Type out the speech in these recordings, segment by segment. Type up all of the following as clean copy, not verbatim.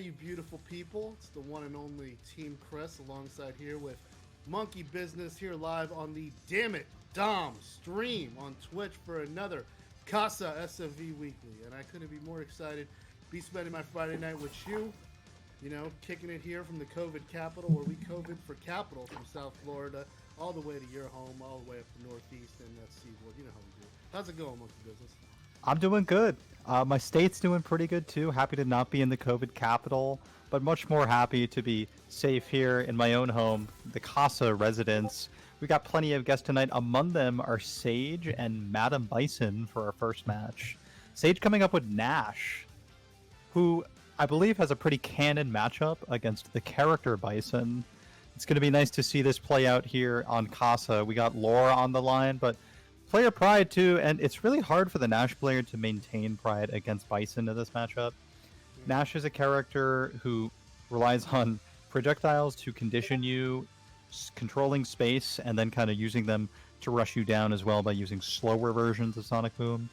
you beautiful people? It's the one and only Team Chris alongside here with MonkeyBizness here live on the Damn It Dom stream on Twitch for another Casa SFV Weekly. And I couldn't be more excited to be spending my Friday night with you, you know, kicking it here from the COVID capital, where we COVID for capital from South Florida all the way to your home, all the way up to Northeast and that Seaboard. You know how we do. How's it going, MonkeyBizness? I'm doing good. My state's doing pretty good too. Happy to not be in the COVID capital, but much more happy to be safe here in my own home, the Casa residence. We got plenty of guests tonight. Among them are Sage and MadameBison for our first match. Sage coming up with Nash, who I believe has a pretty canon matchup against the character Bison. It's going to be nice to see this play out here on Casa. We got Laura on the line, but player pride too, and it's really hard for the Nash player to maintain pride against Bison in this matchup. Nash is a character who relies on projectiles to condition you, controlling space, and then kind of using them to rush you down as well by using slower versions of Sonic Boom.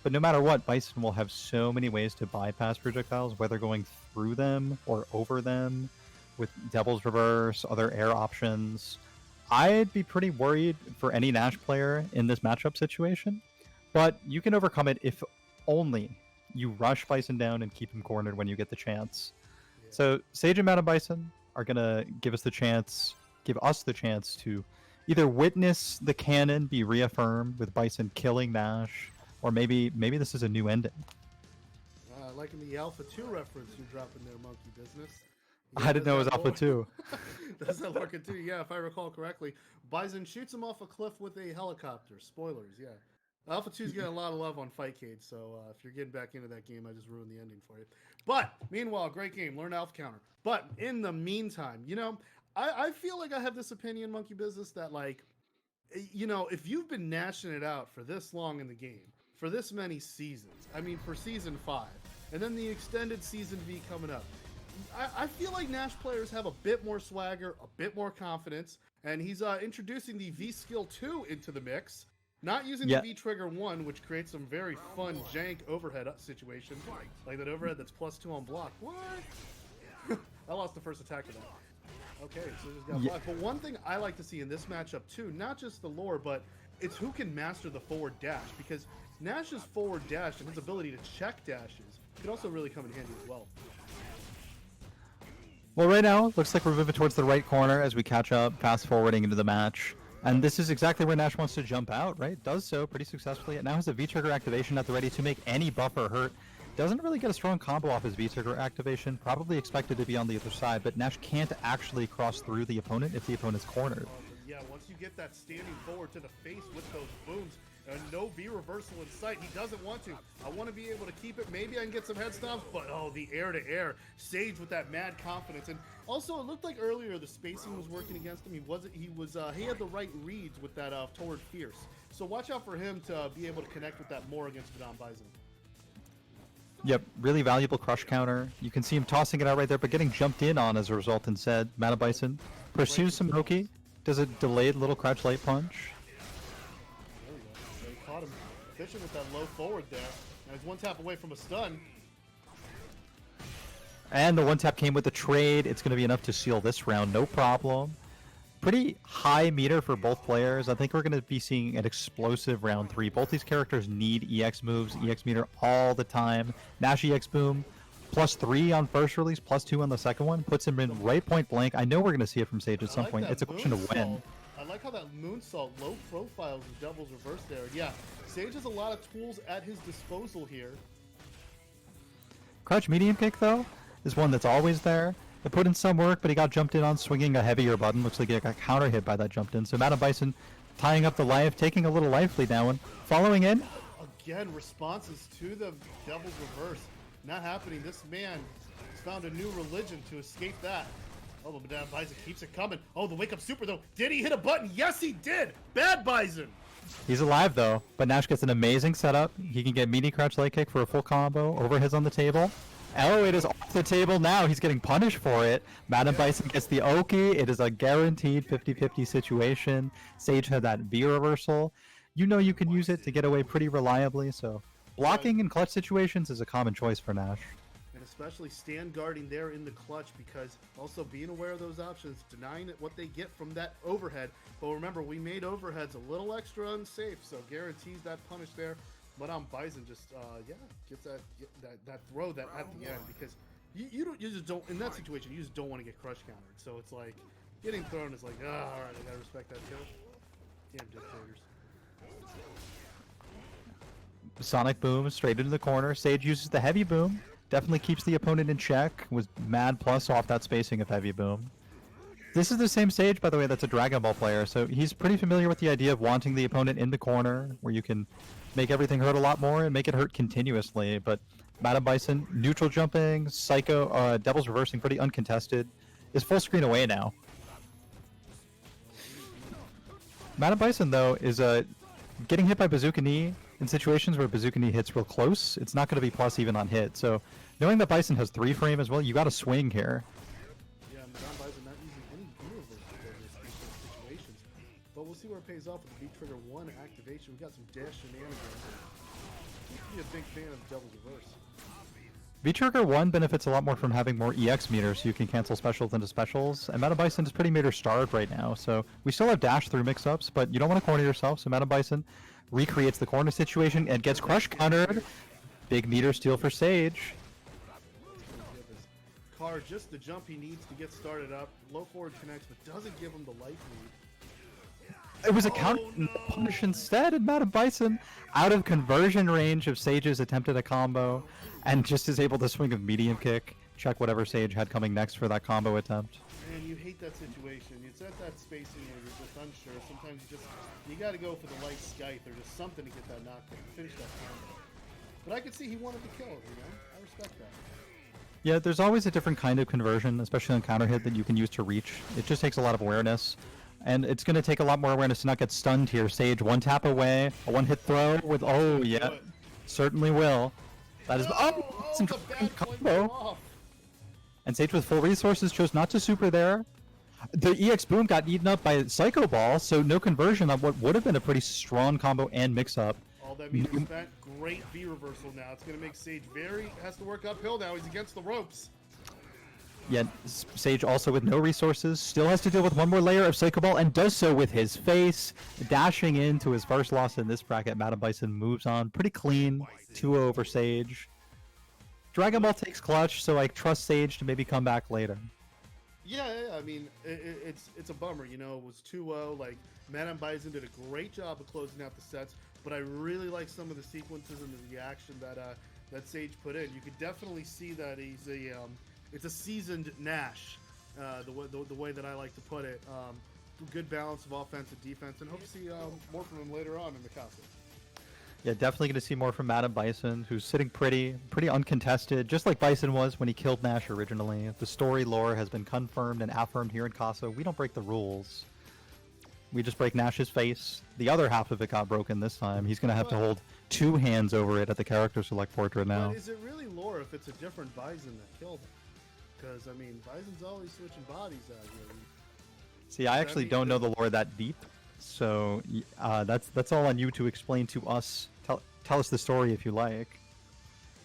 But no matter what, Bison will have so many ways to bypass projectiles, whether going through them or over them, with Devil's Reverse, other air options. I'd be pretty worried for any Nash player in this matchup situation, but you can overcome it if only you rush Bison down and keep him cornered when you get the chance. Yeah. So Sage and MadameBison are going to give us the chance to either witness the canon be reaffirmed with Bison killing Nash, or maybe this is a new ending. Liking the Alpha 2 reference you're dropping there, MonkeyBizness. Yeah, I didn't know it was Alpha 2. That's that Alpha 2, yeah, if I recall correctly. Bison shoots him off a cliff with a helicopter. Spoilers, yeah. Alpha 2's getting a lot of love on Fightcade, so if you're getting back into that game, I just ruined the ending for you. But, meanwhile, great game. Learn Alpha Counter. But, in the meantime, you know, I feel like I have this opinion, MonkeyBizness, that, like, you know, if you've been gnashing it out for this long in the game, for this many seasons, I mean, for Season 5, and then the extended Season V coming up, I feel like Nash players have a bit more swagger, a bit more confidence, and he's introducing the V-Skill 2 into the mix, not using the V-Trigger 1, which creates some very fun jank overhead situation, like that overhead that's +2 on block. What? I lost the first attack to that. Okay, so just got blocked. But one thing I like to see in this matchup too, not just the lore, but it's who can master the forward dash, because Nash's forward dash and his ability to check dashes could also really come in handy as well. Well, right now, looks like we're moving towards the right corner as we catch up, fast-forwarding into the match. And this is exactly where Nash wants to jump out, right? Does so pretty successfully. It now has a V-Trigger activation at the ready to make any buffer hurt. Doesn't really get a strong combo off his V-Trigger activation, probably expected to be on the other side, but Nash can't actually cross through the opponent if the opponent's cornered. Yeah, once you get that standing forward to the face with those booms, and no V-reversal in sight, he doesn't want to. I want to be able to keep it. Maybe I can get some head stomps, but oh, the air-to-air. Sage with that mad confidence. And also, it looked like earlier the spacing was working against him. He had the right reads with that toward Fierce. So watch out for him to be able to connect with that more against MadameBison. Yep, really valuable crush counter. You can see him tossing it out right there, but getting jumped in on as a result instead. MadameBison pursues some Moki, does a delayed little crouch light punch. There we go. They caught him fishing with that low forward there. Now he's one tap away from a stun. And the one tap came with the trade. It's going to be enough to seal this round, no problem. Pretty high meter for both players. I think we're going to be seeing an explosive round 3. Both these characters need EX moves, EX meter all the time. Nash EX Boom, +3 on first release, +2 on the second one. Puts him in right point blank. I know we're going to see it from Sage at some point. It's a question of when. I like how that moonsault, low profiles with Devil's Reverse there. Yeah, Sage has a lot of tools at his disposal here. Crouch medium kick, though, is one that's always there. It put in some work, but he got jumped in on swinging a heavier button. Looks like he got counter hit by that jumped in. So MadameBison tying up the life, taking a little life lead now, and following in. Again, responses to the Devil's Reverse. Not happening. This man has found a new religion to escape that. Oh, but MadameBison keeps it coming. Oh, the wake up super though. Did he hit a button? Yes, he did. Bad Bison. He's alive though, but Nash gets an amazing setup. He can get meaty crouch leg kick for a full combo. Overheads on the table. Oh, it is off the table now. He's getting punished for it. MadameBison gets the Oki. It is a guaranteed 50-50 situation. Sage had that V reversal. You know you can use it to get away pretty reliably, so blocking in clutch situations is a common choice for Nash. And his especially stand guarding there in the clutch, because also being aware of those options, denying it what they get from that overhead. But remember, we made overheads a little extra unsafe, so guarantees that punish there. MadameBison just gets that throw that at the end, because you just don't, in that situation, you just don't want to get crush countered. So it's like getting thrown is like, all right, I gotta respect that kill. Damn dictators. Sonic boom straight into the corner. Sage uses the heavy boom. Definitely keeps the opponent in check. Was mad plus off that spacing of heavy boom. This is the same Sage, by the way, that's a Dragon Ball player, so he's pretty familiar with the idea of wanting the opponent in the corner, where you can make everything hurt a lot more and make it hurt continuously. But MadameBison, neutral jumping, Psycho, Devil's reversing, pretty uncontested, is full screen away now. MadameBison, though, is getting hit by Bazooka Knee in situations where Bazooka Knee hits real close. It's not going to be plus even on hit. So knowing that Bison has 3 frame as well, you got to swing here. Yeah, MadameBison not using any gear reversal in these situations. But we'll see where it pays off with the V-Trigger 1 activation. We got some dash shenanigans. You can be a big fan of Devil's Reverse. V-Trigger 1 benefits a lot more from having more EX meters, so you can cancel specials into specials, and MadameBison is pretty meter starved right now, so we still have dash through mix-ups, but you don't want to corner yourself, so MadameBison recreates the corner situation and gets crush countered. Big meter steal for Sage. Car just the jump he needs to get started up. Low forward connects, but doesn't give him the life lead. It was a counter punish instead, and MadameBison, out of conversion range of Sage's attempted a combo, and just is able to swing a medium kick, check whatever Sage had coming next for that combo attempt. Man, you hate that situation. It's at that spacing where you're just unsure. Sometimes you got to go for the light scythe or just something to get that knockdown, finish that combo. But I could see he wanted to kill it, I respect that. Yeah, there's always a different kind of conversion, especially on counter hit, that you can use to reach. It just takes a lot of awareness. And it's going to take a lot more awareness to not get stunned here. Sage, one tap away, a one-hit throw with, oh, yeah, certainly will. That is, it's an interesting combo. And Sage with full resources chose not to super there. The EX Boom got eaten up by Psycho Ball, so no conversion on what would have been a pretty strong combo and mix-up. All that means spent, great V reversal now. It's going to make Sage has to work uphill now. He's against the ropes. Yet Sage also with no resources, still has to deal with one more layer of Psycho Ball, and does so with his face, dashing into his first loss in this bracket. MadameBison moves on pretty clean, 2-0 over Sage. Dragon Ball takes clutch, so I trust Sage to maybe come back later. Yeah, I mean, it's a bummer, it was 2-0. Like, MadameBison did a great job of closing out the sets, but I really like some of the sequences and the reaction that Sage put in. You could definitely see that he's it's a seasoned Nash, the way that I like to put it. Good balance of offense and defense, and hope to see more from him later on in the Casa. Yeah, definitely going to see more from MadameBison, who's sitting pretty uncontested, just like Bison was when he killed Nash originally. The story lore has been confirmed and affirmed here in Casa. We don't break the rules. We just break Nash's face. The other half of it got broken this time. He's going to have to hold 2 hands over it at the character select portrait now. But is it really lore if it's a different Bison that killed him? Because, I mean, Bison's always switching bodies out here. See, I actually don't know the lore that deep, so that's all on you to explain to us. Tell us the story if you like.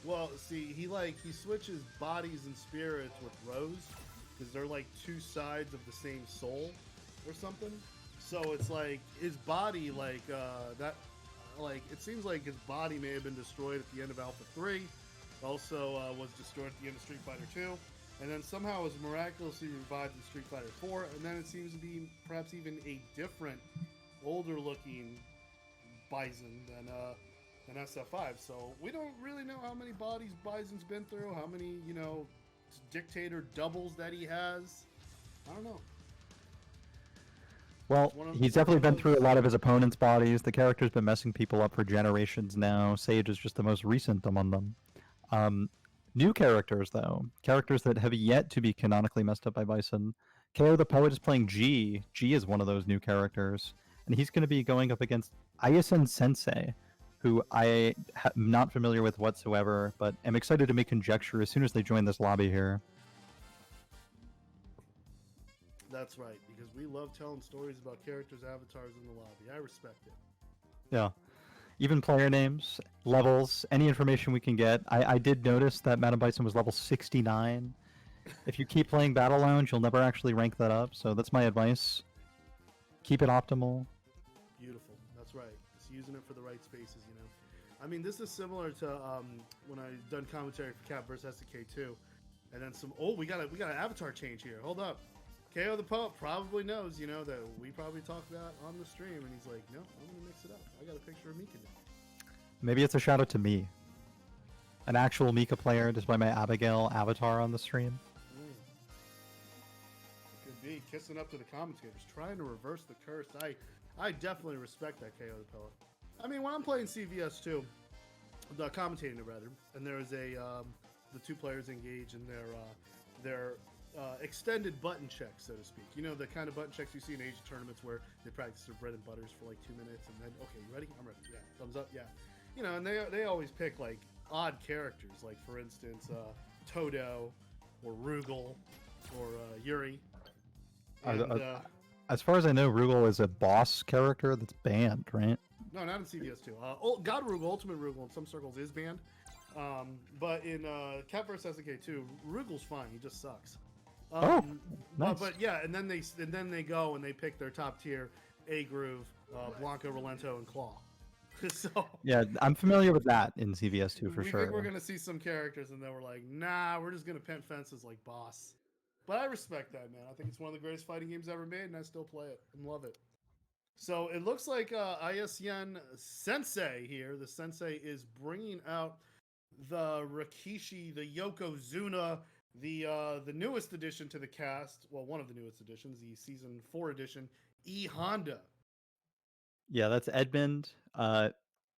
Well, see, he switches bodies and spirits with Rose, because they're like 2 sides of the same soul, or something. So it's like his body, it seems like his body may have been destroyed at the end of Alpha 3. Also was destroyed at the end of Street Fighter 2. And then somehow was miraculously revived in Street Fighter 4, and then it seems to be perhaps even a different, older-looking Bison than SF5. So we don't really know how many bodies Bison's been through, how many, Dictator doubles that he has. I don't know. Well, he's definitely been through a lot of his opponent's bodies. The character's been messing people up for generations now. Sage is just the most recent among them. New characters, though. Characters that have yet to be canonically messed up by Bison. KOThePoet is playing G. G is one of those new characters. And he's going to be going up against Ayasen Sensei, who I am not familiar with whatsoever, but am excited to make conjecture as soon as they join this lobby here. That's right, because we love telling stories about characters' avatars in the lobby. I respect it. Yeah. even player names, levels, any information we can get. I did notice that MadameBison was level 69. If you keep playing Battle Lounge, you'll never actually rank that up. So that's my advice. Keep it optimal. Beautiful. That's right. Just using it for the right spaces, you know. I mean, this is similar to when I done commentary for Cap vs SK 2, and then some. Oh, we got an avatar change here. Hold up. KOThePoet probably knows, you know, that we probably talked that on the stream, and he's like, no, I'm gonna mix it up. I got a picture of Mika now. Maybe it's a shout out to me, an actual Mika player, despite my Abigail avatar on the stream. Could be kissing up to the commentators, trying to reverse the curse. I definitely respect that KOThePoet. I mean, when I'm playing CVS too, the commentating it rather, and there's the two players engage in their extended button checks, so to speak. You know, the kind of button checks you see in Asian tournaments where they practice their bread and butters for like 2 minutes, and then, okay, you ready? I'm ready. Yeah, thumbs up. Yeah, you know, and they always pick like odd characters, like for instance, Todo or Rugal or Juri. And, as far as I know, Rugal is a boss character that's banned, right? No, not in CVS 2. God Rugal, Ultimate Rugal in some circles is banned. But in Cap vs SK 2, Rugal's fine. He just sucks. Nice. But yeah, and then they go and they pick their top tier A Groove, Blanco, Relento, and Claw. So yeah, I'm familiar with that in CVS 2 for sure. We think we're gonna see some characters, and then we're like, nah, we're just gonna pent fences like Boss. But I respect that, man. I think it's one of the greatest fighting games ever made, and I still play it and love it. So it looks like ISN Sensei here, the Sensei, is bringing out the Rikishi, the Yokozuna, the newest addition to the cast. Well, one of the newest additions, the Season 4 edition, E Honda. Yeah, that's Edmund.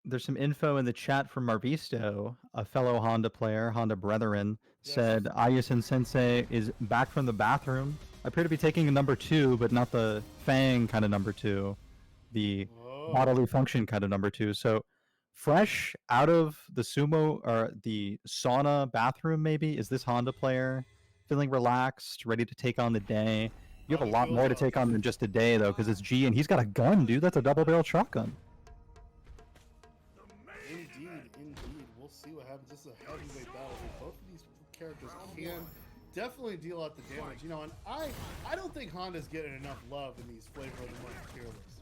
There's some info in the chat from Marvisto, a fellow Honda player, Honda Brethren, said Ayusen Sensei is back from the bathroom. I appear to be taking a number 2, but not the Fang kind of number 2, the bodily function kind of number 2. So fresh out of the sumo or the sauna bathroom, maybe, is this Honda player feeling relaxed, ready to take on the day? You have a lot more to take on than just a day, though, because it's G, and he's got a gun, dude. That's a double-barreled shotgun. Indeed. We'll see what happens. This is a heavyweight battle. Both of these characters can definitely deal out the damage. You know, and I don't think Honda's getting enough love in these Flavor of the Month tier lists.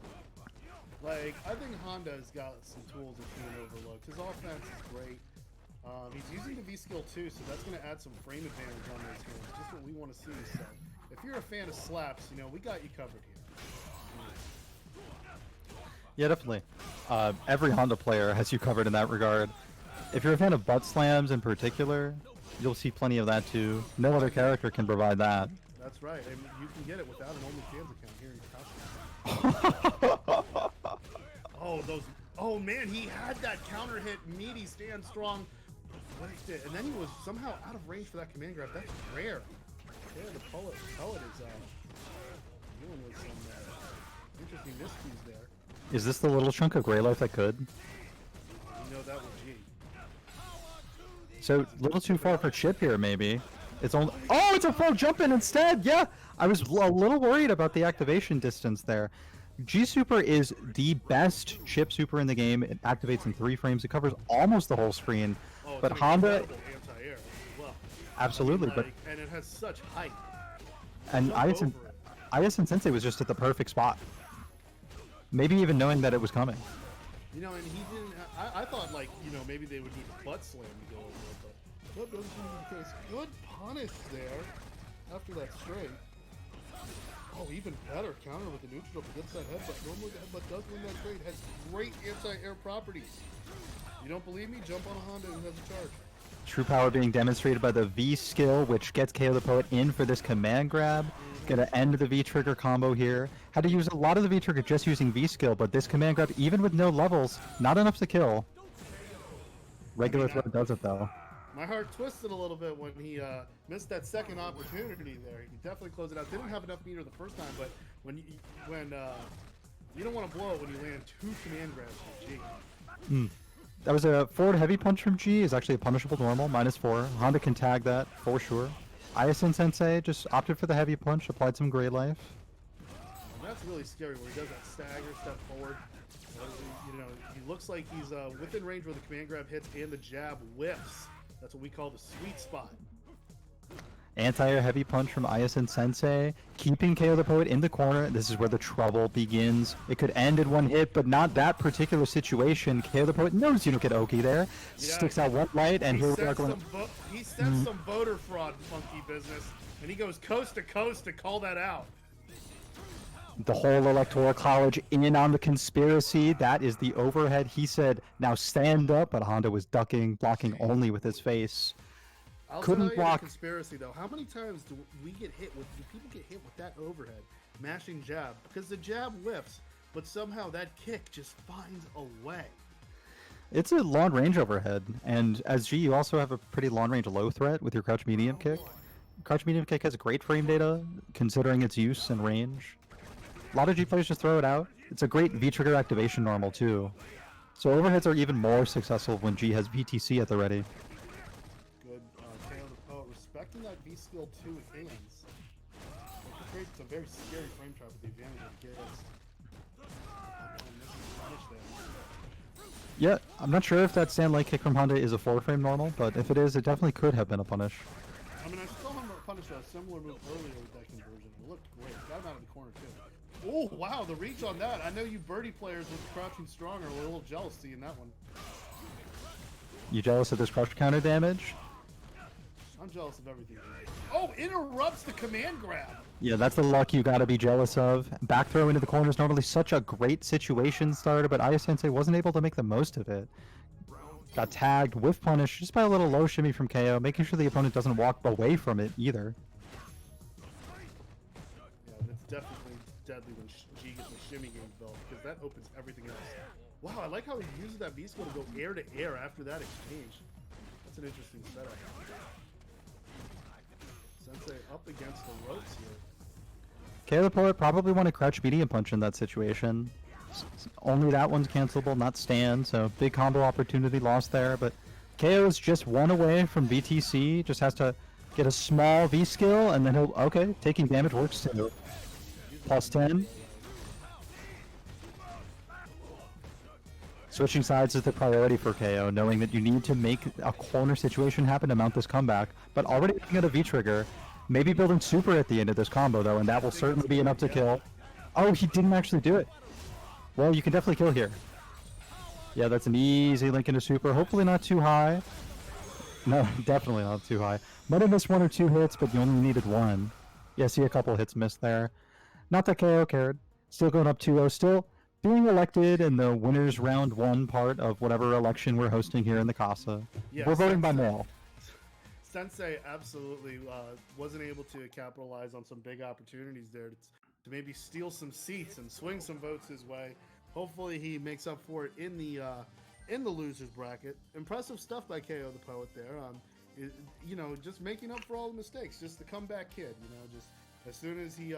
Like, I think Honda's got some tools that's being overlooked. His offense is great. He's using the V skill too, so that's going to add some frame advantage on those hands. Just what we want to see. So, if you're a fan of slaps, you know, we got you covered here. Yeah, definitely. Every Honda player has you covered in that regard. If you're a fan of butt slams in particular, you'll see plenty of that too. No other character can provide that. That's right, and you can get it without an OnlyFans account here in Casa. Oh man, he had that counter hit, meaty, stand strong, flicked it, and then he was somehow out of range for that command grab. That's rare. Yeah, the poet is dealing with some interesting miscues there. Is this the little chunk of gray life that could? You know that was G. So a little too far for Chip here, maybe. It's only it's a full jump in instead. Yeah, I was a little worried about the activation distance there. G Super is the best chip super in the game. It activates in 3 frames. It covers almost the whole screen. But Honda, anti-air as well. Absolutely, I mean, and it has such height. And Ayusen Sensei was just at the perfect spot. Maybe even knowing that it was coming. You know, and he didn't. I thought, like, you know, maybe they would need a butt slam to go over it, but that doesn't seem to be the case. Good punish there after that straight. Oh, even better counter with the neutral against that headbutt. Normally the headbutt does win that trade. Has great anti-air properties. You don't believe me? Jump on a Honda who has a charge. True power being demonstrated by the V skill, which gets KOThePoet in for this command grab. Gonna end the V trigger combo here. Had to use a lot of the V trigger just using V skill, but this command grab, even with no levels, not enough to kill. Regular throw does it though. My heart twisted a little bit when he missed that second opportunity there. He could definitely close it out. Didn't have enough meter the first time, but when you don't want to blow it when you land 2 command grabs from G. That was a forward heavy punch from G. Is actually a punishable normal, -4. Honda can tag that for sure. Ayusen Sensei just opted for the heavy punch, applied some gray life. And that's really scary where he does that stagger step forward. You know, he looks like he's within range where the command grab hits and the jab whiffs. That's what we call the sweet spot. Anti-air heavy punch from Ayasen Sensei, keeping KOThePoet in the corner. This is where the trouble begins. It could end in one hit, but not that particular situation. KOThePoet knows you don't get Oki there. Yeah, Sticks out one light, and here we are going. He sets some voter fraud, MonkeyBizness, and he goes coast to coast to call that out. The whole electoral college in on the conspiracy. That is the overhead. He said, now stand up, but Honda was ducking, blocking only with his face. Couldn't tell you block. The conspiracy though. How many times do we get hit with? Do people get hit with that overhead, mashing jab? Because the jab whiffs, but somehow that kick just finds a way. It's a long range overhead, and as G, you also have a pretty long range low threat with your crouch medium kick. Crouch medium kick has great frame data, considering its use and range. A lot of G players just throw it out. It's a great V trigger activation normal too. So overheads are even more successful when G has VTC at the ready. Respecting that V skill too with hands. It creates a very scary frame trap with the advantage it gets. Yeah, I'm not sure if that stand light kick from Honda is a 4-frame normal, but if it is, it definitely could have been a punish. I mean, I saw him punish a similar move earlier with that conversion. It looked great. Got him out of the corner too. Oh wow, the reach on that. I know you Birdie players with crouching strong are a little jealous seeing that one. You jealous of this crouch counter damage? I'm jealous of everything. Oh, interrupts the command grab. Yeah, that's the luck you gotta be jealous of. Back throw into the corner is normally such a great situation starter, but Aya Sensei wasn't able to make the most of it. Got tagged with punish just by a little low shimmy from KO, making sure the opponent doesn't walk away from it either. Yeah, it's definitely deadly when G gets a shimmy game built, because that opens everything else. Wow, I like how he uses that V skill to go air to air after that exchange. That's an interesting setup. Sensei up against the ropes here. KOThePoet probably want to crouch medium punch in that situation. Only that one's cancelable, not stand, so big combo opportunity lost there, but KO is just one away from VTC, just has to get a small V skill, and then he'll, okay, taking damage works too. Plus 10. Switching sides is the priority for KO, knowing that you need to make a corner situation happen to mount this comeback, but already looking at a V-trigger, maybe building super at the end of this combo though, and that will certainly be enough to kill. Oh, he didn't actually do it. Well, you can definitely kill here. Yeah, that's an easy link into super, hopefully not too high. No, definitely not too high. Might have missed 1 or 2 hits, but you only needed 1. Yeah, see a couple hits missed there. Not that KO cared. Still going up 2-0, still being elected in the winners round 1 part of whatever election we're hosting here in the Casa. Yeah, we're voting by mail. Sensei absolutely wasn't able to capitalize on some big opportunities there to maybe steal some seats and swing some votes his way. Hopefully he makes up for it in the losers bracket. Impressive stuff by KOThePoet there. You know, just making up for all the mistakes. Just the comeback kid. You know, just as soon as he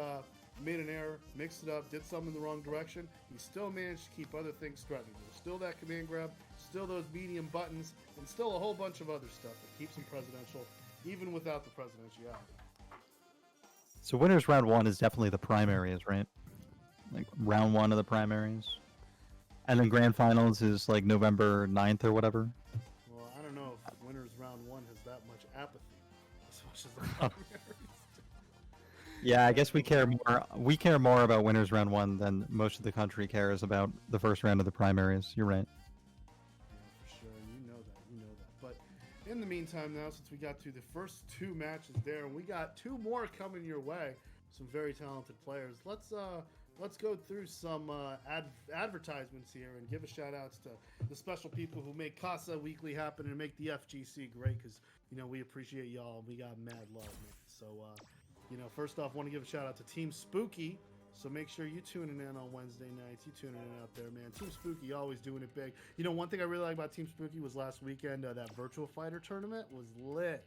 made an error, mixed it up, did something in the wrong direction, he still managed to keep other things threatening. There's still that command grab, still those medium buttons, and still a whole bunch of other stuff that keeps him presidential, even without the presidentiality. So winners round 1 is definitely the primaries, right? Like round 1 of the primaries. And then grand finals is like November 9th or whatever. Well, I don't know if winners round 1 has that much apathy as much as the primaries. Yeah, I guess we care more about winners round 1 than most of the country cares about the first round of the primaries. You're right. Yeah, for sure. You know that. But in the meantime now, since we got through the first 2 matches there, and we got 2 more coming your way, some very talented players. Let's go through some advertisements here and give a shout outs to the special people who make Casa Weekly happen and make the FGC great, because you know we appreciate y'all. We got mad love, man. So you know, first off, want to give a shout out to Team Spooky. So make sure you tuning in on Wednesday nights. You tuning in out there, man. Team Spooky always doing it big. You know, one thing I really like about Team Spooky was last weekend, that Virtual Fighter tournament was lit.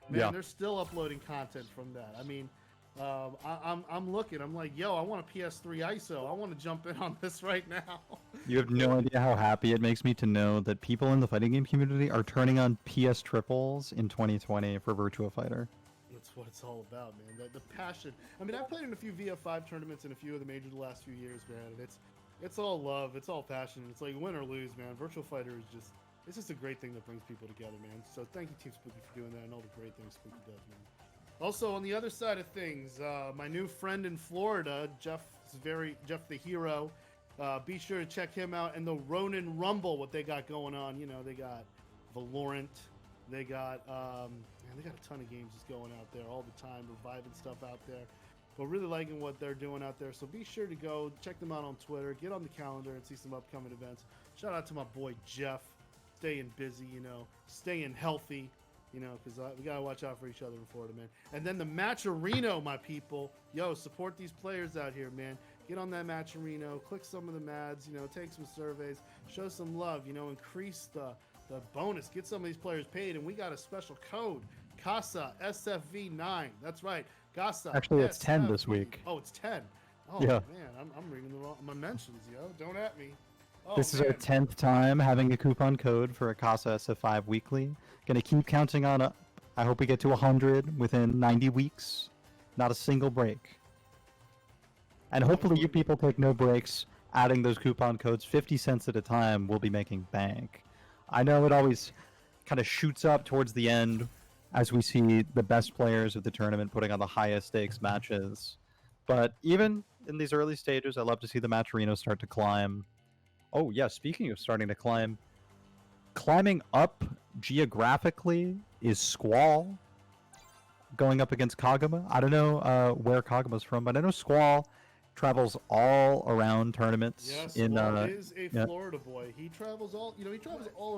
Man, yeah. They're still uploading content from that. I mean, I'm looking. I'm like, yo, I want a PS3 ISO. I want to jump in on this right now. You have no idea how happy it makes me to know that people in the fighting game community are turning on PS triples in 2020 for Virtua Fighter. That's what it's all about, man. The passion. I mean, I've played in a few VF5 tournaments and a few of the majors the last few years, man. And It's all love. It's all passion. It's like win or lose, man. Virtual Fighter is just, it's just a great thing that brings people together, man. So thank you, Team Spooky, for doing that and all the great things Spooky does, man. Also, on the other side of things, my new friend in Florida, Jeff the Hero. Be sure to check him out and the Ronin Rumble, what they got going on. You know, they got Valorant. They got, man, they got a ton of games just going out there all the time, reviving stuff out there. But really liking what they're doing out there. So be sure to go check them out on Twitter, get on the calendar and see some upcoming events. Shout out to my boy Jeff, staying busy, you know, staying healthy, you know, because we got to watch out for each other in Florida, man. And then the Matcherino, my people. Yo, support these players out here, man. Get on that Matcherino, click some of the mads, you know, take some surveys, show some love, you know, increase the bonus, get some of these players paid. And we got a special code, Casa SFV9. That's right. Casa. Actually, it's 10 this week. Oh, it's 10. Oh, yeah. Man, I'm reading the wrong, my mentions, yo. Don't at me. Oh, this is our 10th time having a coupon code for a Casa SF5 weekly. Gonna keep counting on up. I hope we get to 100 within 90 weeks. Not a single break. And hopefully you people take no breaks adding those coupon codes 50 cents at a time. We'll be making bank. I know it always kind of shoots up towards the end as we see the best players of the tournament putting on the highest stakes matches. But even in these early stages, I love to see the Matcherino start to climb. Oh yeah, speaking of starting to climb, climbing up geographically is Squall going up against Kaguma. I don't know where Kaguma's from, but I know Squall travels all around tournaments. Yes, in is a Florida boy. He travels all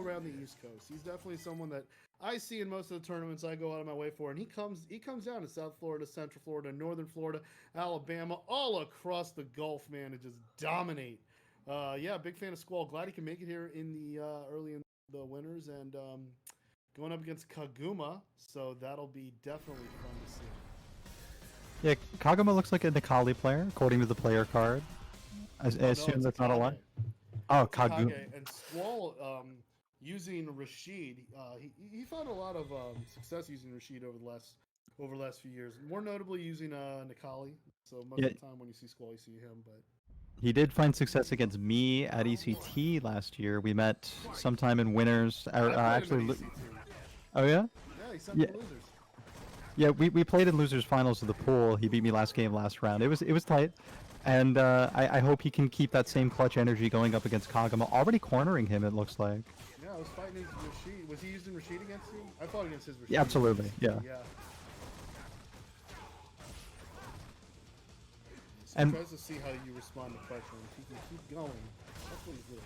around the East Coast. He's definitely someone that I see in most of the tournaments I go out of my way for, and he comes down to South Florida, Central Florida, Northern Florida, Alabama, all across the Gulf, man, and just dominate. Yeah, big fan of Squall. Glad he can make it here in the early in the winners, and going up against Kaguma, so that'll be definitely fun to see. Yeah, Kaguma looks like a Nikali player, according to the player card. I assume that's not a lie. Oh, Kaguma. And Squall, using Rashid, he found a lot of success using Rashid over the last few years. More notably using Nikali. So most of the time when you see Squall, you see him. But he did find success against me at ECT last year. We met sometime in winners. Actually, oh yeah. Yeah, he sent the losers. Yeah, we played in losers finals of the pool. He beat me last game, last round. It was tight, and I hope he can keep that same clutch energy going up against Kaguma. Already cornering him, it looks like. Yeah, I was fighting against Rashid. Was he using Rashid against you? I fought against his Rashid. Yeah, absolutely. Yeah. So and tries to see how you respond to pressure. And if you can keep going, that's what he's doing.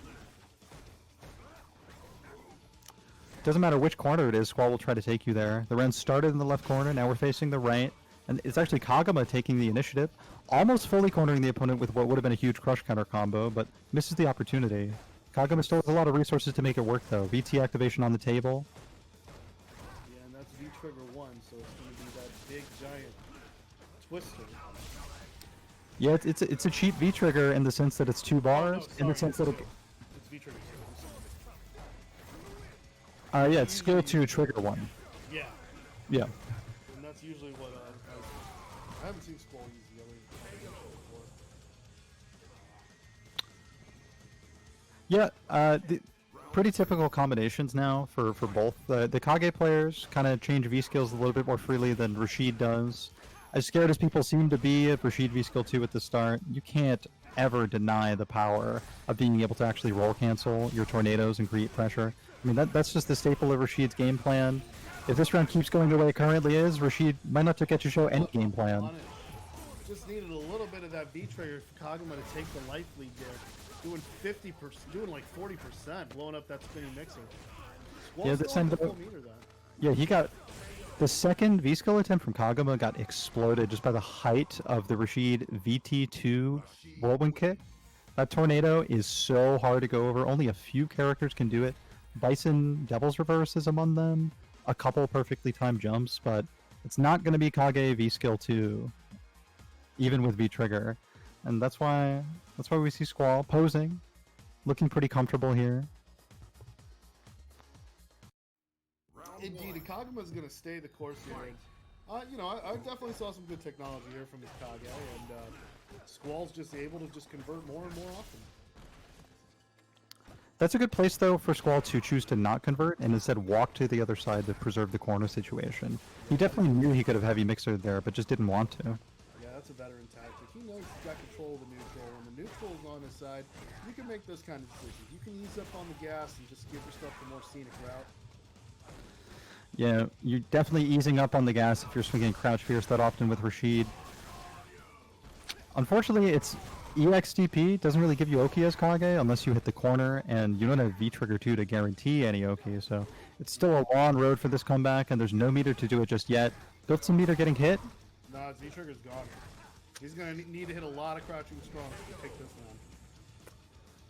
Doesn't matter which corner it is, Squall will try to take you there. The round started in the left corner, now we're facing the right. And it's actually Kaguma taking the initiative, almost fully cornering the opponent with what would have been a huge crush counter combo, but misses the opportunity. Kaguma still has a lot of resources to make it work though. VT activation on the table. Yeah, and that's V-Trigger 1, so it's going to be that big, giant twister. Yeah, it's a cheap V-Trigger in the sense that it's 2 bars, in the sense that it... It's V-Trigger 2. Yeah, it's skill 2, trigger 1. Yeah. Yeah. And that's usually what I haven't seen Squall use the other before. Yeah, pretty typical combinations now for both. The Kage players kind of change V skills a little bit more freely than Rashid does. As scared as people seem to be of Rashid V skill 2 at the start, you can't ever deny the power of being able to actually roll cancel your tornadoes and create pressure. I mean, that's just the staple of Rashid's game plan. If this round keeps going the way it currently is, Rashid might not get to show any game plan. Just needed a little bit of that V-Trigger for Kaguma to take the life lead there. Doing 50%, doing like 40%, blowing up that spinning mixer. Yeah, he got the second V-skill attempt from Kaguma got exploded just by the height of the Rashid VT2 whirlwind kick. That tornado is so hard to go over. Only a few characters can do it. Bison Devil's Reverse is among them. A couple perfectly timed jumps, but it's not going to be Kage V-skill 2, even with V-Trigger. And that's why we see Squall posing, looking pretty comfortable here. Indeed, Kaguma's going to stay the course here. And, you know, I definitely saw some good technology here from his Kage, and Squall's just able to just convert more and more often. That's a good place, though, for Squall to choose to not convert and instead walk to the other side to preserve the corner situation. He definitely knew he could have heavy mixered there, but just didn't want to. Yeah, that's a veteran tactic. He knows he's got control of the neutral. When the neutral is on his side, you can make those kind of decisions. You can ease up on the gas and just give yourself the more scenic route. Yeah, you're definitely easing up on the gas if you're swinging Crouch Fierce that often with Rashid. Unfortunately, it's EXTP doesn't really give you Oki as Kage unless you hit the corner, and you don't have V-Trigger 2 to guarantee any Oki, so it's still a long road for this comeback, and there's no meter to do it just yet. Built some meter getting hit. Nah, Z-Trigger's gone. He's going to need to hit a lot of crouching strong to take this one.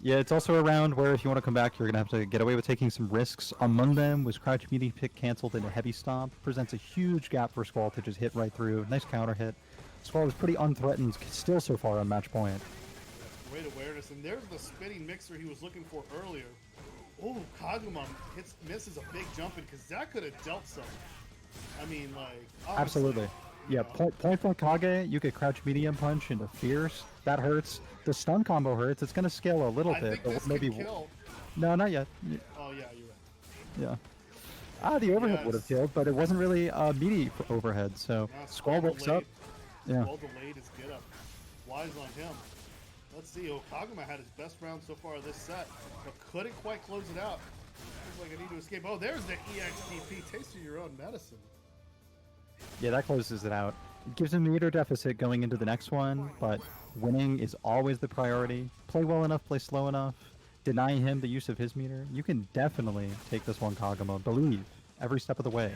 Yeah, it's also a round where if you want to come back, you're going to have to get away with taking some risks. Among them was Crouch Meaty Pick canceled into Heavy Stomp. Presents a huge gap for Squall to just hit right through. Nice counter hit. Squall is pretty unthreatened still so far on match point. Great awareness, and there's the spinning mixer he was looking for earlier. Oh, Kaguma misses a big jump in because that could have dealt some. I mean, like... Absolutely. Yeah, point blank Kage, you could Crouch Medium Punch into Fierce. That hurts. The stun combo hurts. It's going to scale a little bit, think this maybe... could kill. No, not yet. Oh, yeah, you're right. Yeah. The overhead would have killed, but it wasn't really meaty for overhead, so Squall wakes up. Yeah. Squall delayed his get up. Wise on him. Let's see. Oh, Kaguma had his best round so far this set, but couldn't quite close it out. Looks like I need to escape. Oh, there's the EXTP. Taste of your own medicine. Yeah, that closes it out. It gives him meter deficit going into the next one, but winning is always the priority. Play well enough, play slow enough. Deny him the use of his meter. You can definitely take this one, Kaguma. Believe every step of the way.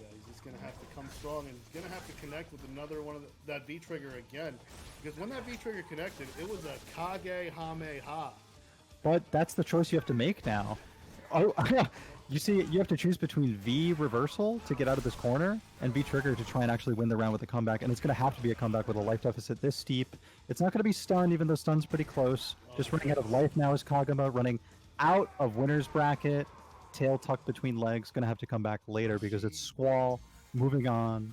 Yeah, he's just gonna have to come strong, and he's gonna have to connect with another one of that V trigger again, because when that V trigger connected, it was a Kage Hame Ha. But that's the choice you have to make now. Oh, you see, you have to choose between V reversal to get out of this corner and V trigger to try and actually win the round with a comeback, and it's going to have to be a comeback with a life deficit this steep. It's not going to be stun, even though stun's pretty close. Just running out of life now is Kaguma, running out of winner's bracket. Tail tucked between legs, going to have to come back later because it's Squall. Moving on.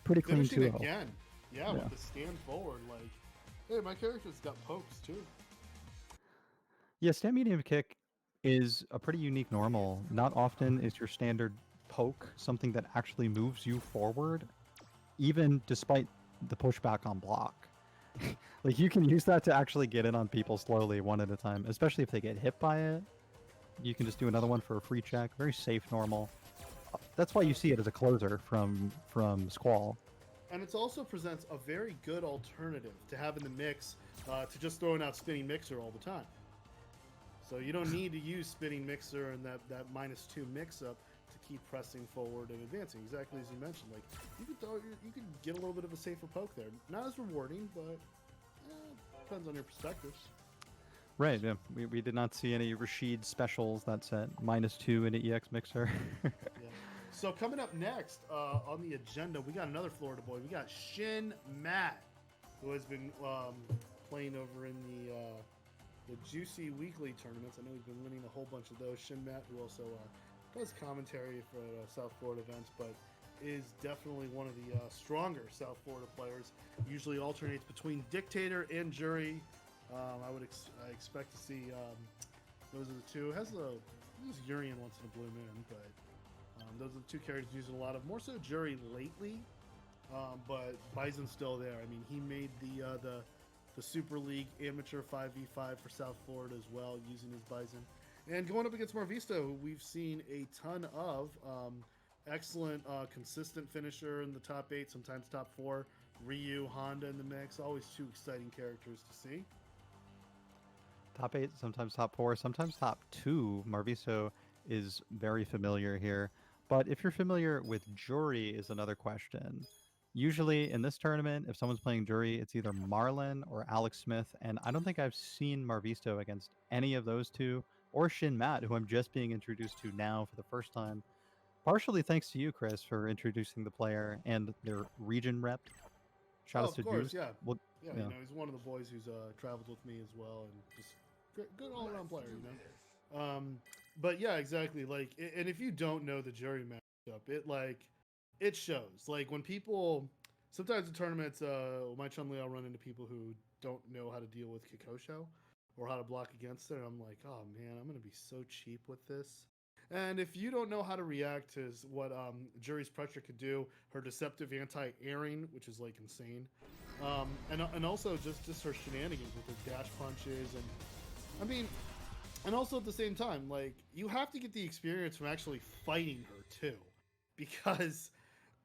Pretty clean 2-0. Again. Yeah, with the stand forward, like, hey, my character's got pokes too. Yeah, stand medium kick is a pretty unique normal. Not often is your standard poke something that actually moves you forward, even despite the pushback on block. Like, you can use that to actually get in on people slowly, one at a time, especially if they get hit by it. You can just do another one for a free check. Very safe normal. That's why you see it as a closer from Squall. And it also presents a very good alternative to have in the mix to just throwing out spinning mixer all the time. So you don't need to use spinning mixer and that -2 mix-up to keep pressing forward and advancing. Exactly as you mentioned. Like, you could get a little bit of a safer poke there. Not as rewarding, but depends on your perspectives. Right, yeah. We did not see any Rashid specials that set. -2 into EX Mixer. Yeah. So coming up next on the agenda, we got another Florida boy. We got ShinMatt, who has been playing over in the Juicy Weekly tournaments. I know he's been winning a whole bunch of those. ShinMatt, who also does commentary for South Florida events, but is definitely one of the stronger South Florida players. Usually alternates between Dictator and Juri. I expect to see those are the two. Has Urian once in a blue moon, but those are the two characters using a lot of. More so Juri lately, but Bison's still there. I mean, he made the Super League Amateur 5v5 for South Florida as well, using his Bison. And going up against Marvisto, who we've seen a ton of. Excellent, consistent finisher in the top 8, sometimes top 4. Ryu, Honda in the mix. Always two exciting characters to see. Top 8, sometimes top 4, sometimes top 2. Marvisto is very familiar here. But if you're familiar with Juri is another question. Usually in this tournament, if someone's playing Juri, it's either Marlon or Alex Smith, and I don't think I've seen Marvisto against any of those two, or ShinMatt, who I'm just being introduced to now for the first time. Partially thanks to you, Chris, for introducing the player and their region rep. Shout out to course, Juice. yeah. Well, yeah, you know, he's one of the boys who's traveled with me as well, and just good all-around player, you know. But yeah, exactly. Like, and if you don't know the Juri matchup, it shows. Like, when people sometimes in tournaments, my Chun-Li, I'll run into people who don't know how to deal with Kikosho, or how to block against it. And I'm like, oh man, I'm gonna be so cheap with this. And if you don't know how to react to what Juri's pressure could do, her deceptive anti-airing, which is like insane, and also just her shenanigans with her dash punches, and I mean, and also at the same time, like you have to get the experience from actually fighting her too, because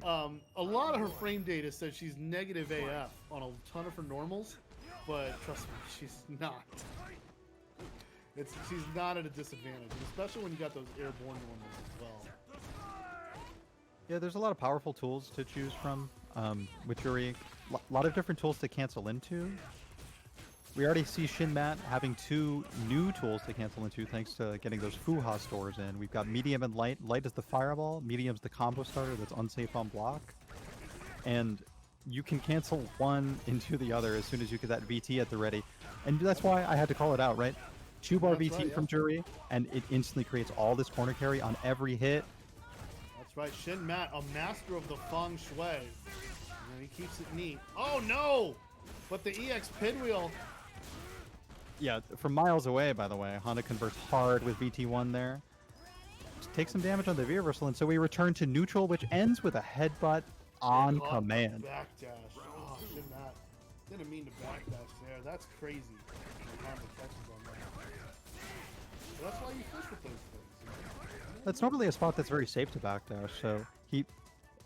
a lot of her frame data says she's negative AF on a ton of her normals, but trust me, she's not. She's not at a disadvantage, especially when you got those airborne normals as well. Yeah, there's a lot of powerful tools to choose from with Juri. A lot of different tools to cancel into. We already see ShinMatt having 2 new tools to cancel into thanks to getting those Fuha stores in. We've got medium and light. Light is the fireball, medium's the combo starter that's unsafe on block. And you can cancel one into the other as soon as you get that VT at the ready. And that's why I had to call it out, right? 2-bar VT right, from Juri, and it instantly creates all this corner carry on every hit. That's right, ShinMatt, a master of the feng shui. And he keeps it neat. Oh no! But the EX pinwheel. Yeah, from miles away, by the way. Honda converts hard with VT1 there. Just takes some damage on the V-reversal, and so we return to neutral, which ends with a headbutt on command. Backdash. Oh, ShinMatt. Didn't mean to backdash there. That's crazy. That's why you fish with those things. That's normally a spot that's very safe to backdash, so he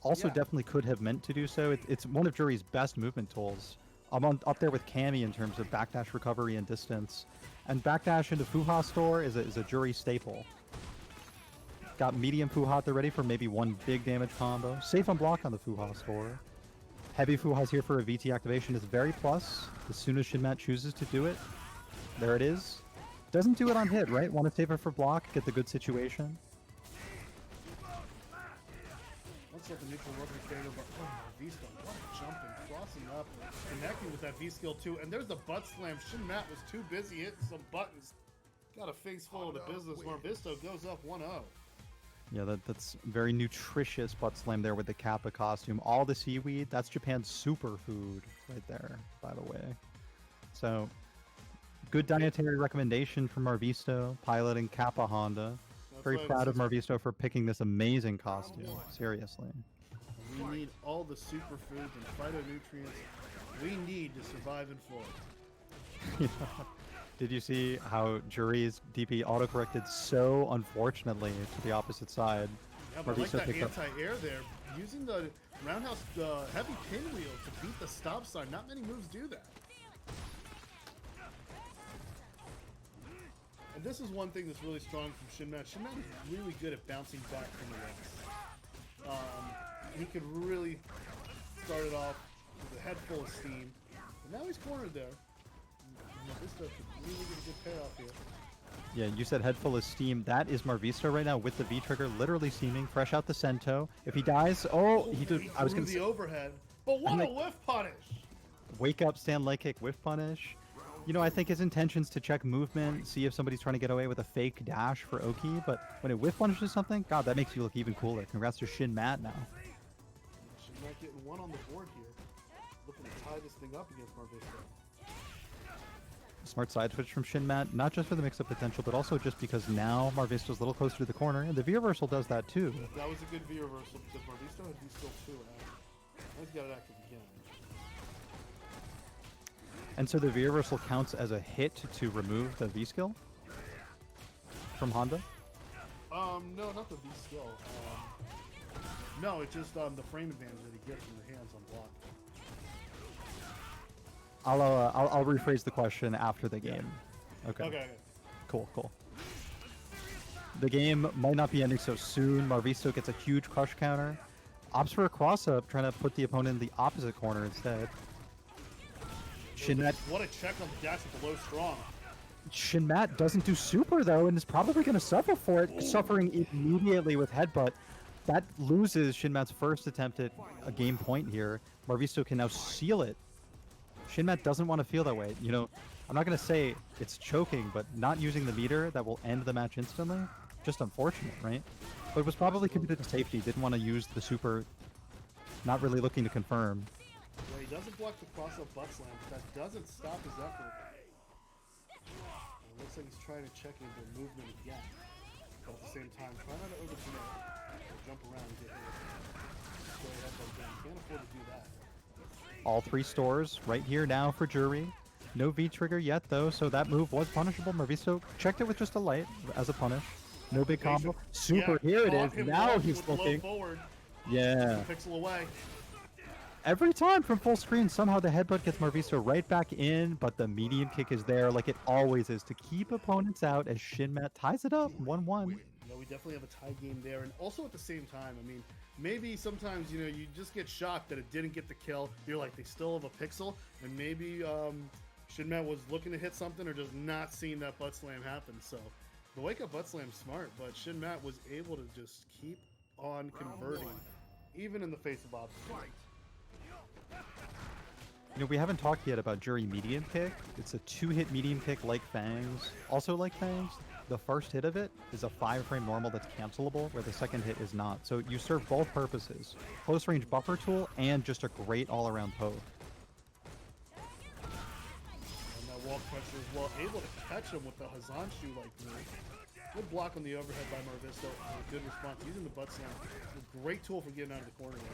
also definitely could have meant to do so. It's one of Juri's best movement tools. I'm up there with Cammy in terms of backdash recovery and distance. And backdash into Fuha store is a Juri staple. Got medium Fuha at the ready for maybe one big damage combo. Safe on block on the Fuha store. Heavy Fuha's here for a VT activation is very plus. As soon as ShinMatt chooses to do it, there it is. Doesn't do it on hit, right? Want to save it for block, get the good situation. Looks like the neutral rubber carrier, but oh, Marvisto, what jumping, crossing up, connecting with that V skill too. And there's the butt slam. ShinMatt was too busy hitting some buttons. Got a face full of the business. Marvisto goes up 1-0. Yeah, that's very nutritious butt slam there with the Kappa costume. All the seaweed, that's Japan's superfood right there, by the way. So, good dietary recommendation from Marvisto, piloting Kappa Honda. Very proud of Marvisto for picking this amazing costume, seriously. We need all the superfoods and phytonutrients we need to survive in Florida. Did you see how Juri's DP autocorrected so unfortunately to the opposite side? Yeah, but I like that anti-air there. Using the roundhouse heavy pinwheel to beat the stop sign. Not many moves do that. And this is one thing that's really strong from ShinMatt. ShinMatt is really good at bouncing back from the rocks. He could really start it off with a head full of steam. But now he's cornered there. Marvisto could really get a good payoff here. Yeah, you said head full of steam. That is Marvisto right now with the V trigger, literally steaming, fresh out the Sento. If he dies, he did. I was gonna the overhead, but what a whiff punish! Wake up, stand leg kick, whiff punish. You know, I think his intention's to check movement, see if somebody's trying to get away with a fake dash for Oki, but when it whiff punishes something, God, that makes you look even cooler. Congrats to ShinMatt now. ShinMatt getting one on the board here, looking to tie this thing up against Marvisto. Smart side switch from ShinMatt, not just for the mix-up potential, but also just because now Marvisto's a little closer to the corner, and the V-reversal does that too. That was a good V-reversal because Marvisto had V-skill too. Now he's got it active again. And so the V-reversal counts as a hit to remove the V-skill from Honda? No, not the V-skill. No, it's just the frame advantage that he gets from the hands on block. I'll rephrase the question after the game. Okay. Cool. The game might not be ending so soon. Marvisto gets a huge crush counter. Opts for a cross-up, trying to put the opponent in the opposite corner instead. ShinMatt. What a check on the dash with the low strong. ShinMatt doesn't do super though, and is probably going to suffer for it, suffering immediately with headbutt. That loses ShinMatt's first attempt at a game point here. Marvisto can now seal it. ShinMatt doesn't want to feel that way. You know, I'm not going to say it's choking, but not using the meter that will end the match instantly, just unfortunate, right? But it was probably committed to safety. Didn't want to use the super, not really looking to confirm. Yeah, he doesn't block the cross-up butt slam, but that doesn't stop his effort. It looks like he's trying to check into movement again. But at the same time, try not to overcommit or jump around and get hit. Straight up again. Can't afford to do that. All 3 stores right here now for Juri. No V trigger yet though, so that move was punishable. Marvisto checked it with just a light as a punish. No big combo. Super, yeah, here it is. Now he's looking. Forward. Yeah. Pixel away. Every time from full screen, somehow the headbutt gets Marvisto right back in, but the medium kick is there like it always is to keep opponents out as ShinMatt ties it up 1-1. Yeah, we definitely have a tie game there. And also at the same time, I mean, maybe sometimes, you know, you just get shocked that it didn't get the kill. You're like, they still have a pixel. And maybe ShinMatt was looking to hit something or just not seeing that butt slam happen. So the wake up butt slam smart, but ShinMatt was able to just keep on converting, even in the face of obstacles. You know, we haven't talked yet about Juri medium kick. It's a 2-hit medium kick like Fangs. Also like Fangs, the first hit of it is a 5-frame normal that's cancelable, where the second hit is not. So you serve both purposes. Close range buffer tool and just a great all-around poke. And that wall crusher as well, able to catch him with the Hazanshu like move. Good block on the overhead by Marvisto. Good response using the butt slam. A great tool for getting out of the corner there.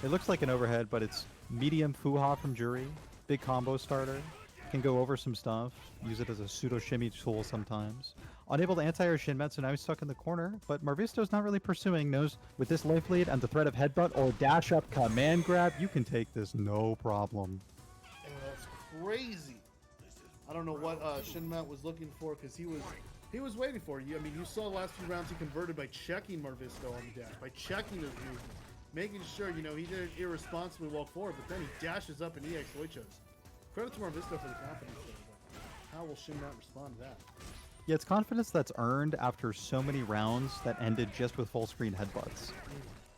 It looks like an overhead, but it's medium Fuha from Juri. Big combo starter. Can go over some stuff. Use it as a pseudo shimmy tool sometimes. Unable to anti-air ShinMatt, so now he's stuck in the corner. But Marvisto's not really pursuing. Knows with this life lead and the threat of headbutt or dash up command grab, you can take this no problem. That's crazy. I don't know what ShinMatt was looking for because he was waiting for you. I mean, you saw the last few rounds he converted by checking Marvisto on the dash, by checking his movement. Making sure, you know, he didn't irresponsibly walk forward, but then he dashes up and EX Oichos. Credit to Marvisto for the confidence there, but how will ShinMatt respond to that? Yeah, it's confidence that's earned after so many rounds that ended just with full screen headbutts.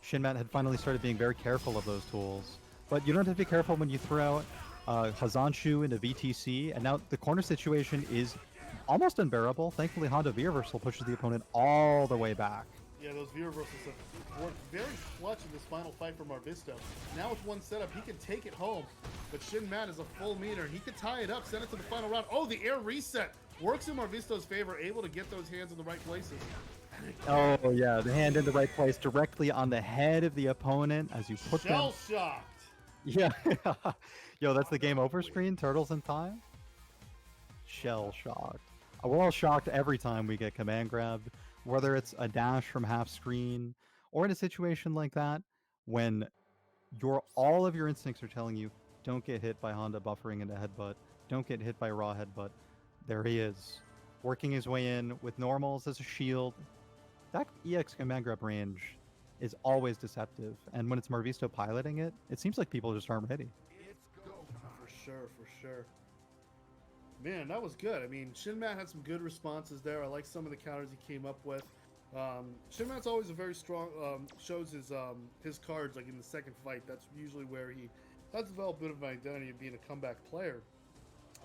ShinMatt had finally started being very careful of those tools. But you don't have to be careful when you throw out Hazanshu into VTC, and now the corner situation is almost unbearable. Thankfully, Honda V-Reversal pushes the opponent all the way back. Yeah, those V-Reversals have worked very clutch in this final fight for Marvisto. Now with one setup, he can take it home. But ShinMatt is a full meter. He could tie it up, send it to the final round. Oh, the air reset works in Marvisto's favor, able to get those hands in the right places. Oh, yeah, the hand in the right place, directly on the head of the opponent as you put them... Shell-shocked! Yeah. Yo, that's the game over screen, Turtles in Time? Shell-shocked. We're all shocked every time we get command grabbed. Whether it's a dash from half screen, or in a situation like that, when all of your instincts are telling you, don't get hit by Honda buffering into headbutt, don't get hit by raw headbutt. There he is, working his way in with normals as a shield. That EX command grab range is always deceptive, and when it's Marvisto piloting it, it seems like people just aren't ready. For sure, for sure. Man, that was good. I mean, ShinMatt had some good responses there. I like some of the counters he came up with. ShinMatt's always a very strong, shows his cards like in the second fight. That's usually where he has developed a bit of an identity of being a comeback player.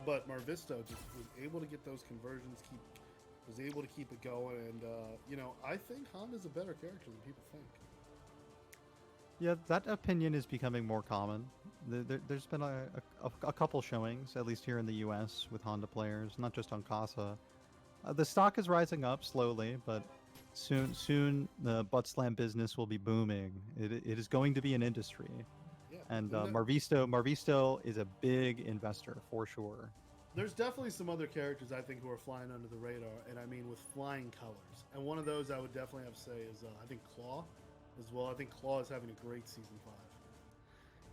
But Marvisto just was able to get those conversions, was able to keep it going, and you know, I think Honda's a better character than people think. Yeah, that opinion is becoming more common. There's been a couple showings, at least here in the US, with Honda players, not just on Casa. The stock is rising up slowly, but soon the butt slam business will be booming. It is going to be an industry. Yeah, and Marvisto is a big investor, for sure. There's definitely some other characters I think who are flying under the radar, and I mean with flying colors. And one of those I would definitely have to say is, I think Claw as well. I think Claw is having a great Season 5.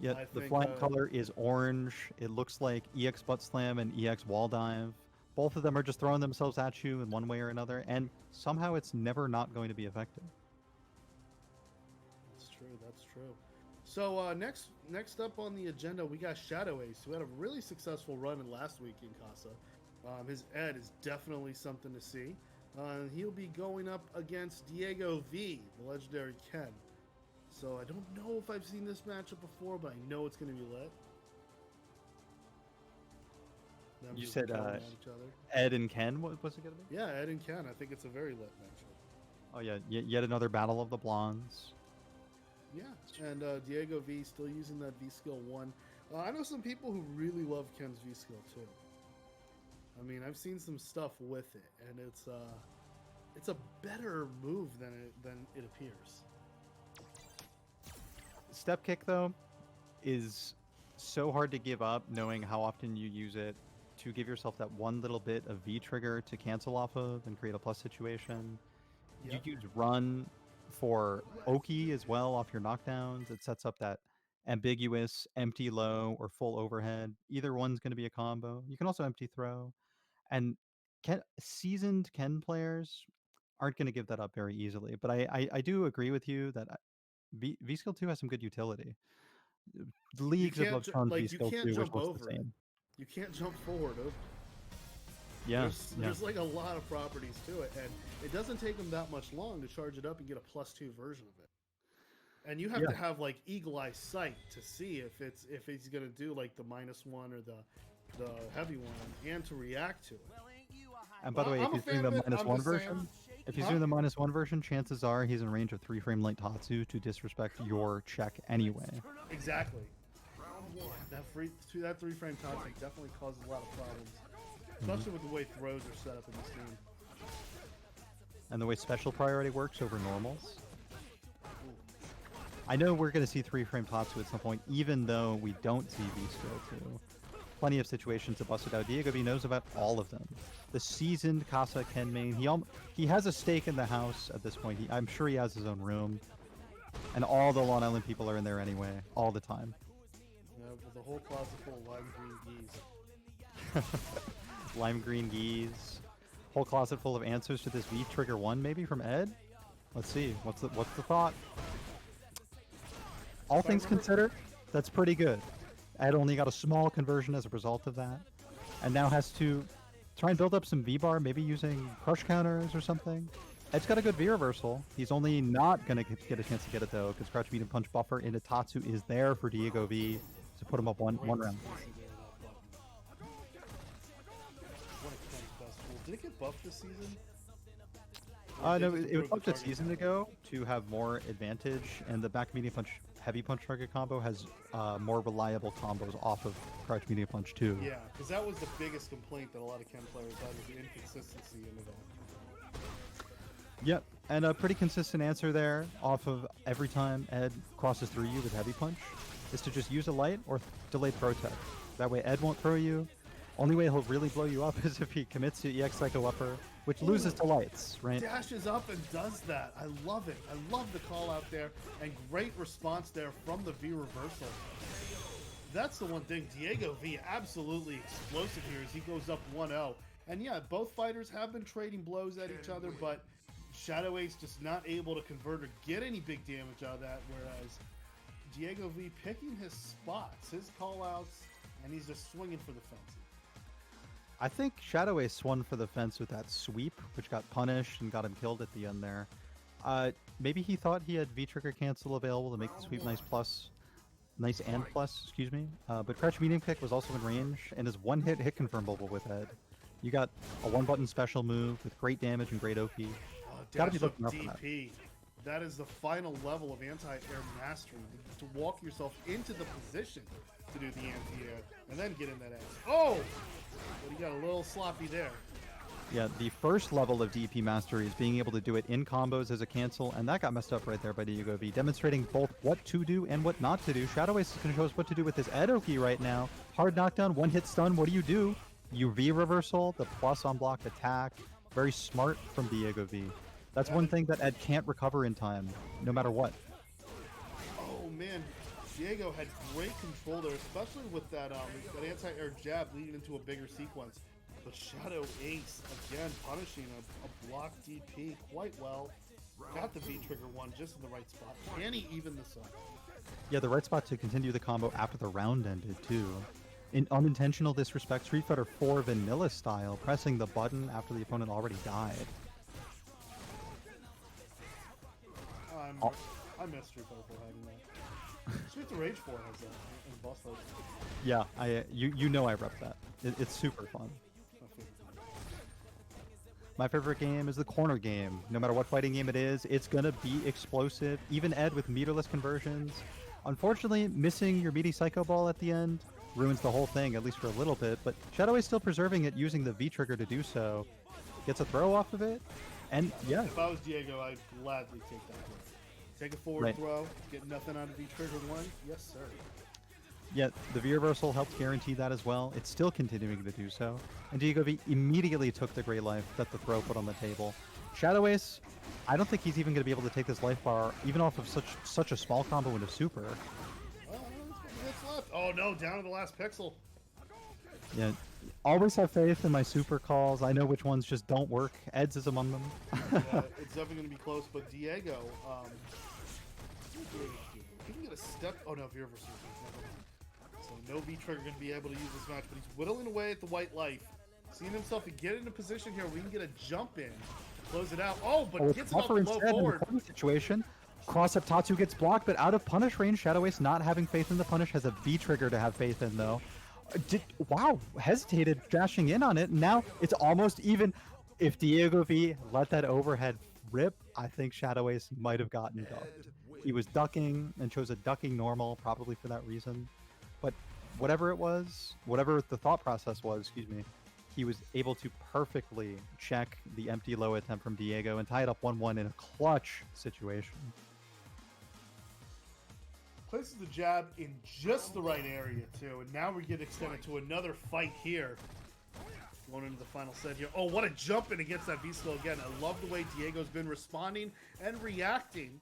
Yeah, the flying color is orange. It looks like EX Butt Slam and EX Wall Dive. Both of them are just throwing themselves at you in one way or another, and somehow it's never not going to be effective. That's true, that's true. So next up on the agenda, we got Shadow Ace, who had a really successful run in last week in Casa. His ed is definitely something to see. He'll be going up against DiegoV, the legendary Ken. So I don't know if I've seen this matchup before, but I know it's going to be lit. You said Ed and Ken, what was it going to be? Yeah, Ed and Ken. I think it's a very lit matchup. Oh yeah, yet another battle of the blondes. Yeah, and DiegoV still using that V-Skill 1. I know some people who really love Ken's V-Skill too. I mean, I've seen some stuff with it, and it's a better move than it appears. Step kick, though, is so hard to give up knowing how often you use it to give yourself that one little bit of V trigger to cancel off of and create a plus situation. Yep. You use run for Oki as well off your knockdowns. It sets up that ambiguous empty low or full overhead. Either one's going to be a combo. You can also empty throw. And seasoned Ken players aren't going to give that up very easily. But I do agree with you that V Skill 2 has some good utility. The You leagues can't above Chun like V you Skill can't 2 jump are the over it. same. You can't jump forward. Yeah, There's like a lot of properties to it, and it doesn't take them that much long to charge it up and get a +2 version of it. And you have to have like eagle eye sight to see if he's gonna do like the -1 or the heavy one, and to react to it. And by the way, if he's doing the -1 version, chances are he's in range of 3-frame light Tatsu to disrespect your check anyway. Exactly. That 3-frame Tatsu definitely causes a lot of problems, especially with the way throws are set up in this game. And the way special priority works over normals. I know we're going to see 3-frame Tatsu at some point, even though we don't see V-Skill 2. Plenty of situations to bust it out. DiegoV knows about all of them. The seasoned Casa Ken main, he has a stake in the house at this point. I'm sure he has his own room. And all the Long Island people are in there anyway, all the time. Yeah, with a whole closet full of lime green geese. Lime green geese. Whole closet full of answers to this V trigger 1 maybe from Ed? Let's see. What's the thought? All things considered, that's pretty good. Ed only got a small conversion as a result of that, and now has to try and build up some V-bar, maybe using crush counters or something. Ed's got a good V-reversal. He's only not going to get a chance to get it, though, because crouch medium punch buffer into Tatsu is there for DiegoV to put him up one round. Did it get buffed this season? No, it was buffed a season ago to have more advantage, and the back medium punch heavy punch target combo has more reliable combos off of crouch medium punch too. Yeah, because that was the biggest complaint that a lot of Ken players had, was the inconsistency in it all. Yep, and a pretty consistent answer there off of every time Ed crosses through you with heavy punch is to just use a light or delayed throw tech. That way Ed won't throw you. Only way he'll really blow you up is if he commits to EX Psycho Upper, which loses to lights, right? Dashes up and does that. I love it. I love the call out there, and great response there from the V reversal. That's the one thing. DiegoV absolutely explosive here as he goes up 1-0. And yeah, both fighters have been trading blows at each other, but Shadow Ace just not able to convert or get any big damage out of that, whereas DiegoV picking his spots, his call outs, and he's just swinging for the fences. I think Shadow Ace swung for the fence with that sweep, which got punished and got him killed at the end there. Maybe he thought he had V-Trigger cancel available to make the sweep nice and plus, excuse me. But crouch medium kick was also in range and is one-hit hit confirmable with Ed. You got a one-button special move with great damage and great OP. Gotta be looking up for that. DP. That is the final level of anti-air mastery, to walk yourself into the position to do the anti-air and then get in that edge. Oh! But he got a little sloppy there. Yeah, the first level of DP mastery is being able to do it in combos as a cancel, and that got messed up right there by DiegoV, demonstrating both what to do and what not to do. Shadow Ace is going to show us what to do with his Edoki right now. Hard knockdown, one-hit stun, what do? You V-reversal, the plus on block attack. Very smart from DiegoV. That's one thing that Ed can't recover in time, no matter what. Oh man, Diego had great control there, especially with that anti-air jab leading into a bigger sequence. But Shadow Ace, again, punishing a block DP quite well. Got the V-trigger one just in the right spot. Can he even this up? Yeah, the right spot to continue the combo after the round ended, too. In unintentional disrespect, Street Fighter 4 vanilla style, pressing the button after the opponent already died. I miss Street Fighter 4 having that. Street Fighter Rage 4 has that in boss fights. Yeah, you know I rep that. It's super fun. My favorite game is the corner game. No matter what fighting game it is, it's gonna be explosive. Even Ed with meterless conversions. Unfortunately, missing your meaty Psycho Ball at the end ruins the whole thing, at least for a little bit. But Shadow Ace still preserving it, using the V trigger to do so. Gets a throw off of it, and yeah. If I was Diego, I'd gladly take that throw. Take a forward throw, get nothing out of V trigger 1. Yes, sir. Yet the V reversal helped guarantee that as well. It's still continuing to do so. And DiegoV immediately took the great life that the throw put on the table. Shadow Ace, I don't think he's even going to be able to take this life bar, even off of such a small combo into super. Left. Oh no, down to the last pixel. Yeah, always have faith in my super calls. I know which ones just don't work. Eds is among them. Yeah, it's definitely going to be close, but Diego, he can get a step. Oh no, V reversal. So no V trigger going to be able to use this match, but he's whittling away at the white life. Seeing himself to get in a position here where he can get a jump in, close it out. Oh, but gets it off the low forward. In the situation, cross-up Tatsu gets blocked, but out of punish range, Shadow Ace not having faith in the punish has a V trigger to have faith in though. Wow, hesitated dashing in on it. Now it's almost even. If DiegoV let that overhead rip, I think Shadow Ace might have gotten ducked. He was ducking and chose a ducking normal, probably for that reason. But whatever it was, whatever the thought process was, excuse me, he was able to perfectly check the empty low attempt from Diego and tie it up 1-1 in a clutch situation. Places the jab in just the right area too, and now we get extended to another fight here. Going into the final set here. Oh, what a jump in against that V-skill again. I love the way Diego's been responding and reacting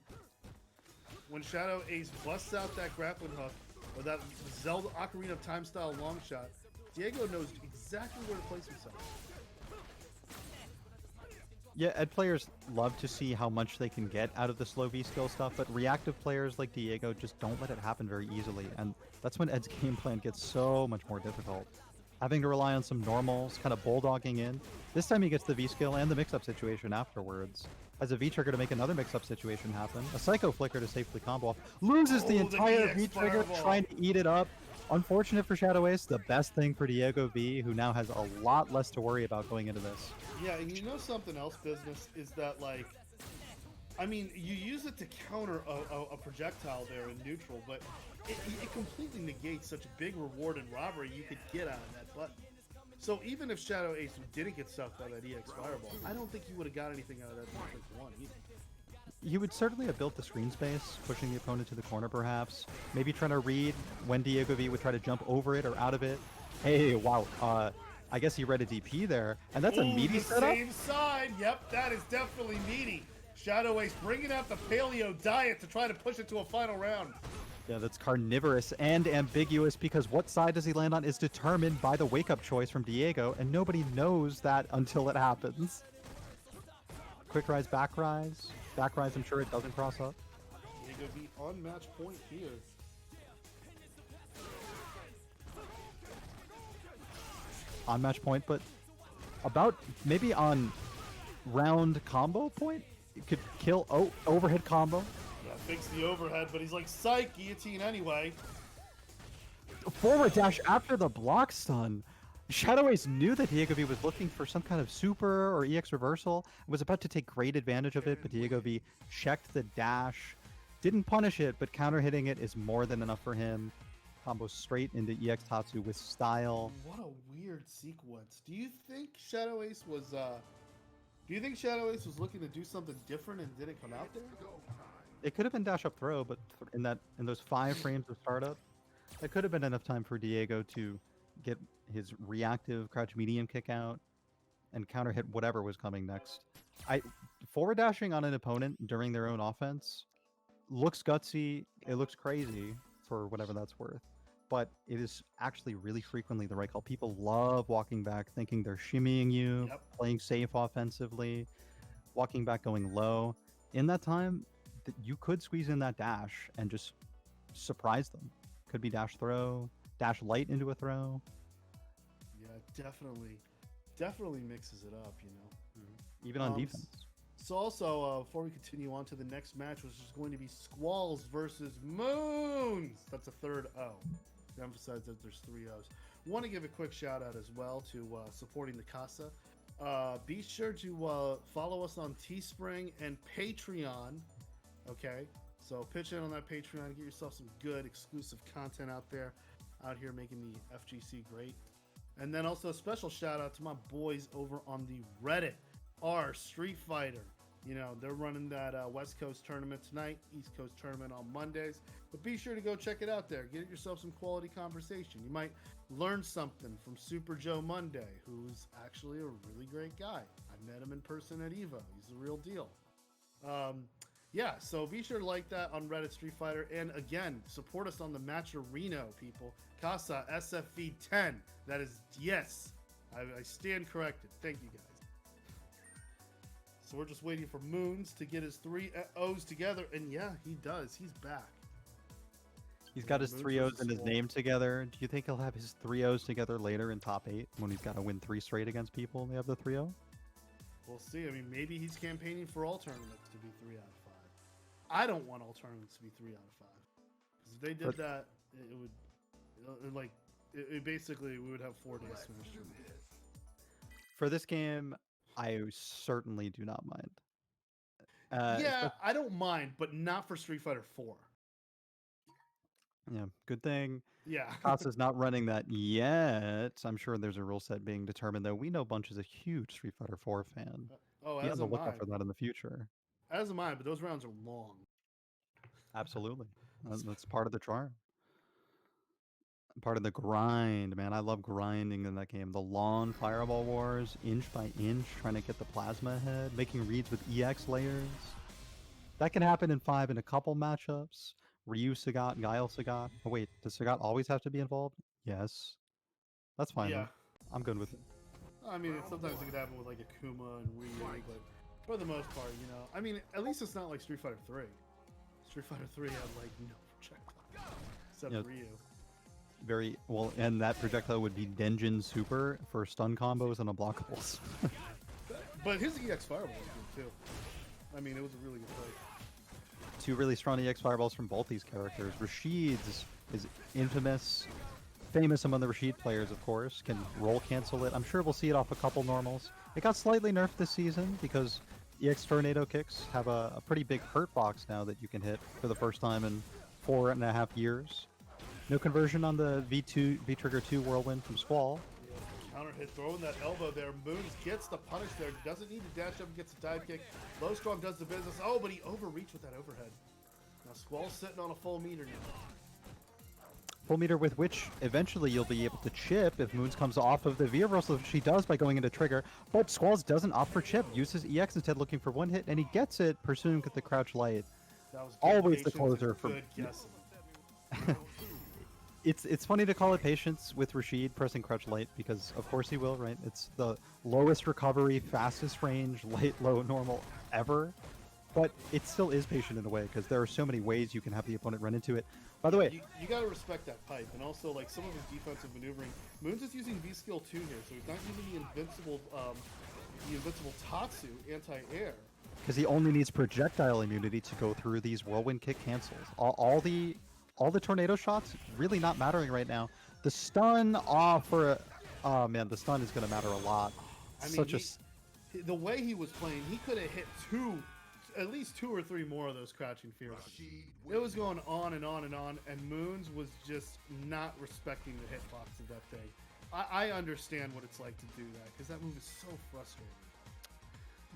when Shadow Ace busts out that grappling hook or that Zelda Ocarina of Time style long shot. Diego knows exactly where to place himself. Yeah, Ed players love to see how much they can get out of the slow V-skill stuff, but reactive players like Diego just don't let it happen very easily, and that's when Ed's game plan gets so much more difficult. Having to rely on some normals, kind of bulldogging in. This time he gets the V-skill and the mix-up situation afterwards. Has a V-trigger to make another mix-up situation happen. A Psycho Flicker to safely combo off. Loses the entire V-trigger, trying to eat it up. Unfortunate for Shadow Ace, the best thing for DiegoV, who now has a lot less to worry about going into this. Yeah, and you know something else, business, is that, like, I mean, you use it to counter a projectile there in neutral, but it completely negates such a big reward and robbery you could get out of that button. So even if Shadow Ace didn't get sucked by that EX Fireball, I don't think he would have got anything out of that Matrix 1 either. He would certainly have built the screen space, pushing the opponent to the corner perhaps. Maybe trying to read when DiegoV would try to jump over it or out of it. Hey, wow. I guess he read a DP there, and that's a meaty setup. Same side. Yep, that is definitely meaty. Shadow Ace bringing out the paleo diet to try to push it to a final round. Yeah, that's carnivorous and ambiguous because what side does he land on is determined by the wake-up choice from Diego, and nobody knows that until it happens. Quick rise, back rise. Back rise, I'm sure it doesn't cross up. DiegoV on match point here. On match point, but about maybe on round combo point? It could kill overhead combo. Yeah, fix the overhead, but he's like, psych, guillotine anyway. Forward dash after the block stun. Shadow Ace knew that DiegoV was looking for some kind of super or EX reversal and was about to take great advantage of it, but DiegoV checked the dash. Didn't punish it, but counter hitting it is more than enough for him. Combo straight into EX Tatsu with style. What a weird sequence. Do you think Shadow Ace was looking to do something different and didn't come out there? It could have been dash up throw, but in those 5 frames of startup, it could have been enough time for Diego to get his reactive crouch medium kick out and counter hit whatever was coming next. Forward dashing on an opponent during their own offense looks gutsy, it looks crazy for whatever that's worth, but it is actually really frequently the right call. People love walking back thinking they're shimmying you, playing safe offensively, walking back going low. In that time, you could squeeze in that dash and just surprise them. Could be dash throw, dash light into a throw. Yeah, definitely mixes it up, you know. Even on defense. So also, before we continue on to the next match, which is going to be Squalls versus Moons. That's a third O. To emphasize that there's 3 O's. Want to give a quick shout out as well to supporting the Casa. Be sure to follow us on Teespring and Patreon. Okay, so pitch in on that Patreon, get yourself some good exclusive content out there. out here making the FGC great. And then also a special shout out to my boys over on the Reddit, R Street Fighter. You know, they're running that West Coast tournament tonight, East Coast tournament on Mondays. But be sure to go check it out there. Get yourself some quality conversation. You might learn something from Super Joe Monday, who's actually a really great guy. I met him in person at EVO. He's the real deal. Yeah, so be sure to like that on Reddit Street Fighter. And again, support us on the Matcherino, people. Casa SFV10. That is, yes, I stand corrected. Thank you, guys. So we're just waiting for Moons to get his 3 O's together. And yeah, he does. He's back. He's got his 3 O's and his name together. Do you think he'll have his 3 O's together later in top 8 when he's got to win 3 straight against people? They have the 3-0? We'll see. I mean, maybe he's campaigning for all tournaments to be 3 out of 5. I don't want all tournaments to be 3 out of 5. Because if they did that, it would, basically, we would have 4 days Smash. For this game, I certainly do not mind. Yeah, I don't mind, but not for Street Fighter 4. Yeah, good thing. Yeah. Kasa's not running that yet. I'm sure there's a rule set being determined, though. We know Bunch is a huge Street Fighter 4 fan. Be on the lookout for that in the future. As am I, but those rounds are long. Absolutely. That's part of the charm. Part of the grind, man. I love grinding in that game. The long fireball wars, inch by inch, trying to get the plasma ahead, making reads with EX layers. That can happen in 5 in a couple matchups. Ryu Sagat, Guile Sagat. Oh wait, does Sagat always have to be involved? Yes. That's fine. Yeah. Then. I'm good with it. I mean, sometimes it could happen with like Akuma and Ryu, but for the most part, you know. I mean, at least it's not like Street Fighter 3. Street Fighter 3 had like no projectile except Ryu. Very well, and that projectile would be Denjin Super for stun combos and unblockables. But his EX Fireball was good too. I mean, it was a really good fight. 2 really strong EX Fireballs from both these characters. Rashid's is infamous, famous among the Rashid players, of course. Can roll cancel it. I'm sure we'll see it off a couple normals. It got slightly nerfed this season because EX Tornado kicks have a pretty big hurt box now that you can hit for the first time in 4.5 years. No conversion on the V-Trigger 2 Whirlwind from Squall. Yeah, counter hit, throwing that elbow there. Moons gets the punish there. Doesn't need to dash up and gets a dive kick. Low Strong does the business. Oh, but he overreached with that overhead. Now Squall's sitting on a full meter now. Full meter with which eventually you'll be able to chip if Moons comes off of the V reversal, which she does by going into trigger. But Squalls doesn't opt for chip. Uses EX instead, looking for 1 hit, and he gets it, pursuing with the crouch light. That was always the closer for. Good guessing. It's funny to call it patience with Rashid pressing crouch light because of course he will, right? It's the lowest recovery, fastest range, light, low, normal ever. But it still is patient in a way because there are so many ways you can have the opponent run into it. By the way, you gotta respect that pipe, and also like some of his defensive maneuvering. Moons is using V skill 2 here, so he's not using the invincible Tatsu anti-air. Because he only needs projectile immunity to go through these whirlwind kick cancels. All the tornado shots really not mattering right now. The stun oh man, the stun is going to matter a lot. I mean, the way he was playing, he could have hit at least 2 or 3 more of those crouching fears. It was going on and on and on, and Moons was just not respecting the hitbox of that thing. I understand what it's like to do that because that move is so frustrating.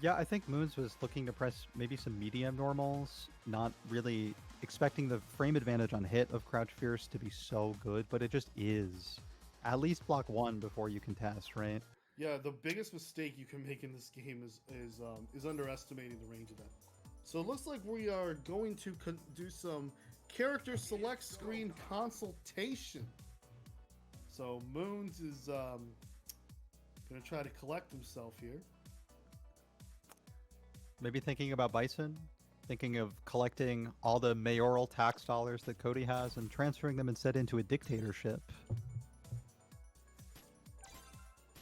Yeah, I think Moons was looking to press maybe some medium normals, not really expecting the frame advantage on hit of Crouch Fierce to be so good, but it just is. At least block 1 before you contest, right? Yeah, the biggest mistake you can make in this game is underestimating the range of that. So it looks like we are going to do some character select screen consultation. So Moons is going to try to collect himself here. Maybe thinking about Bison, thinking of collecting all the mayoral tax dollars that Cody has and transferring them instead into a dictatorship.